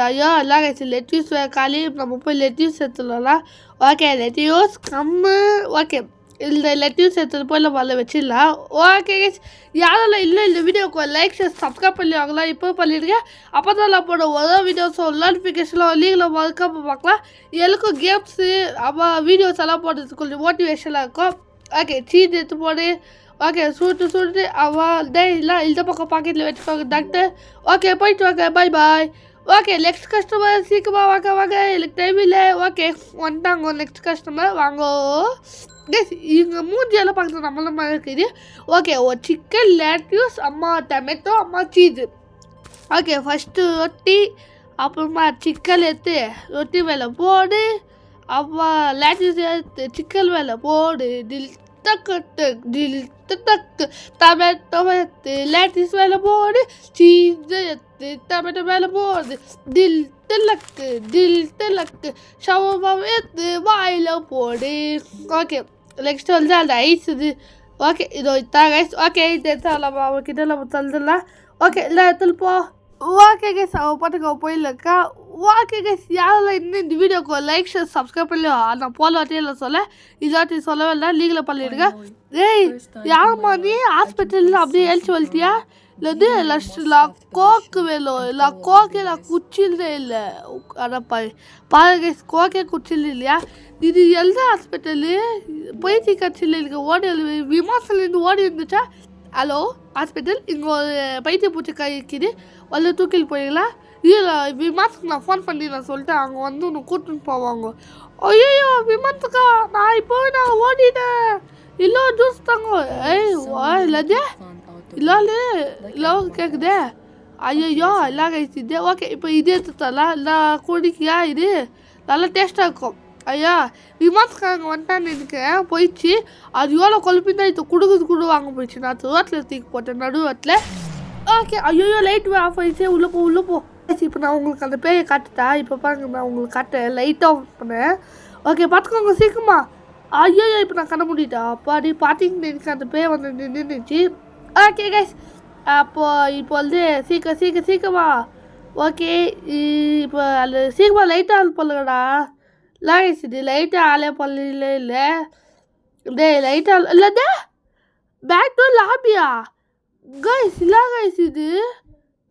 S2: ஐயோ எல்லாம் கழிச்சு லெட்யூஸ் காலி நம்ம போய் லெட்யூஸ் எடுத்துடலாம் ஓகே லெட்யூஸ் கம்மு ஓகே இந்த லெட்யூஸ் எடுத்துகிட்டு போய் நம்ம அதில் வச்சிடலாம் ஓகே யாரெல்லாம் இல்லை இந்த வீடியோக்கு லைக் சப்ஸ்கிரைப் பண்ணிவாங்களா இப்போ பண்ணிடுங்க அப்போ தான் நான் போட ஒரு வீடியோஸும் நோட்டிஃபிகேஷனில் லீகில் மறக்காம பார்க்கலாம் எனக்கும் கேம்ஸு அப்புறம் வீடியோஸ் எல்லாம் போடுறதுக்கு கொஞ்சம் மோட்டிவேஷனாக இருக்கும் ஓகே சீஸ் எடுத்து போடு ஓகே சுட்டு அவன் டே இல்லை இந்த பக்கம் பாக்கெட்டில் வச்சுக்கோங்க டாக்டர் ஓகே போயிட்டு வாங்க பாய் ஓகே நெக்ஸ்ட் கஸ்டமர் சீக்கிரமாக வாங்க எனக்கு டைம் இல்லை ஓகே வந்துட்டாங்க நெக்ஸ்ட் கஸ்டமர் வாங்கோ கேஸ் இங்கே மூஞ்சியெல்லாம் பார்க்குறது நம்மள மாதிரி இருக்குது ஓகே ஒரு சிக்கன் லேட்யூஸ் அம்மா டொமேட்டோ அம்மா சீஸு ஓகே ஃபஸ்ட்டு ரொட்டி அப்புறமா சிக்கன் எடுத்து ரொட்டி மேலே போடு அப்புறமா லேட்யூஸ் எடுத்து சிக்கன் மேலே போடு டொமேட்டோ எடுத்து லேட்டிஸ் மேலே போடு சீஸ் எடுத்து டொமேட்டோ மேலே போடு தில் திலக்கு ஷவர்மாவை எடுத்து வாயில் போடு ஓகே நெக்ஸ்ட் வந்து அந்த ஐஸ் இது ஓகே இது இதான் கைஸ் ஓகே இது எடுத்தாலாமா அவங்கக்கிட்ட நம்ம தந்துடலாம் ஓகே இல்லை எடுத்துட்டு போ ஓகே கைஸ் அவன் பாட்டுக்கு அவன் போயிடலக்கா ஓகே கைஸ் யாரெல்லாம் இன்னும் இந்த வீடியோக்கு லைக் ஷேர் சப்ஸ்கிரைப் பண்ணி நான் போல வாட்டியில் சொல்ல இதாட்டி சொல்லவே இல்லை லீகில் பண்ணிடுங்க ஏய் யாரம்மா நீ ஹாஸ்பிட்டலில் அப்படியே எழுச்சி வளர்த்தியா இல்லை கோக்கு வேணும் இல்லை கோக்கே நான் குச்சிலே இல்லை அடப்பா பாருங்க கோக்கே குச்சில் இல்லையா இது எந்த ஹாஸ்பிட்டலு பைத்தி கட்சியில் இருக்க ஓடி விமானத்துலேருந்து ஓடி இருந்துச்சா ஹலோ ஹாஸ்பிட்டல் இங்கே ஒரு பைத்திய பூச்சி கை இருக்குது வந்து தூக்கில் போயிடலாம் இல்லை விமானத்துக்கு நான் ஃபோன் பண்ணி நான் சொல்லிட்டேன் அவங்க வந்து ஒன்று கூட்டின்னு போவாங்க ஐயோ விமானத்துக்கா நான் இப்போ நான் ஓடிட்டேன் இல்லை ஜூஸ் தாங்க ஏய் இல்லதே இல்லை கேட்குதே ஐயோ எல்லாம் கழிச்சுது ஓகே இப்போ இது எடுத்துத்தரலாம் இல்லை குடிக்கியா இது நல்லா டேஸ்ட்டாக இருக்கும் ஐயா விமானத்துக்காரங்க வந்துட்டான்னு இருக்கேன் போயிடுச்சு அது எவ்வளோ கொழுப்பிதான் இது கொடுக்குறது வாங்க போயிடுச்சு நான் ரோட்டில் தூக்கி போட்டேன் நடுவாட்டில் ஓகே ஐயோ லைட் ஆஃப் ஆகிடுச்சு உள்ளே போ இப்போ நான் உங்களுக்கு அந்த பேயை காட்டுட்டா இப்போ பாருங்க நான் உங்களுக்கு காட்டேன் லைட் ஆஃப் பண்ணேன் ஓகே பார்த்துக்கோங்க சீக்கிரமா ஐயோ இப்போ நான் கண்ண முடிட்டேன் அப்போ பார்த்தீங்கன்னா எனக்கு அந்த பேய் வந்து நின்றுச்சு ஓகே கைஸ் இப்போ வந்து சீக்கிரமா ஓகே இப்போ அது சீக்கிரமாக லைட்டாக ஆன் பண்ணுங்கடா லைஸ் இது லைட்டாக ஆளே பண்ணல இல்லை டே லைட்டாக இல்லைதே பேக் டு லாபியா கைஸ் இல்லை கைஸ் இது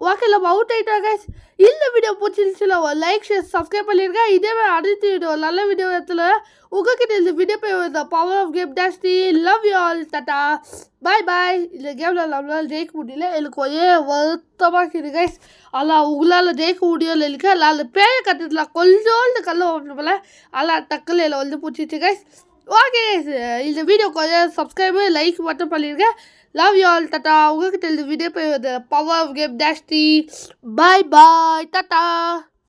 S2: ஓகே நம்ம அவுட் ஆகிட்டோம் கைஸ் இந்த வீடியோ பிடிச்சிருந்துச்சுல ஒரு லைக் ஷேர் சப்ஸ்கிரைப் பண்ணியிருக்கேன் இதே மாதிரி அடுத்த வீடியோ நல்ல வீடியோ இடத்துல உங்ககிட்ட இந்த வீடியோ போய் the power of game tasty love you all tata bye இந்த கேமில் நம்மளால் ஜெயிக்க முடியல எனக்கு ஒரே வருத்தமாக இருக்குது கைஸ் ஆனால் உங்களால் ஜெயிக்க முடியல எனக்கு அதில் பேய கட்டத்தில் கொஞ்சோண்டு கல்ல போல அதெல்லாம் டக்குல வந்து பிடிச்சிச்சு கைஸ் ஓகே கைஸ் இந்த வீடியோ கொஞ்சம் சப்ஸ்கிரைபு லைக் மட்டும் பண்ணியிருக்கேன் லவ் யூ ஆல் டாட்டா உங்ககிட்ட இந்த வீடியோ போய் the power of game tasty bye tata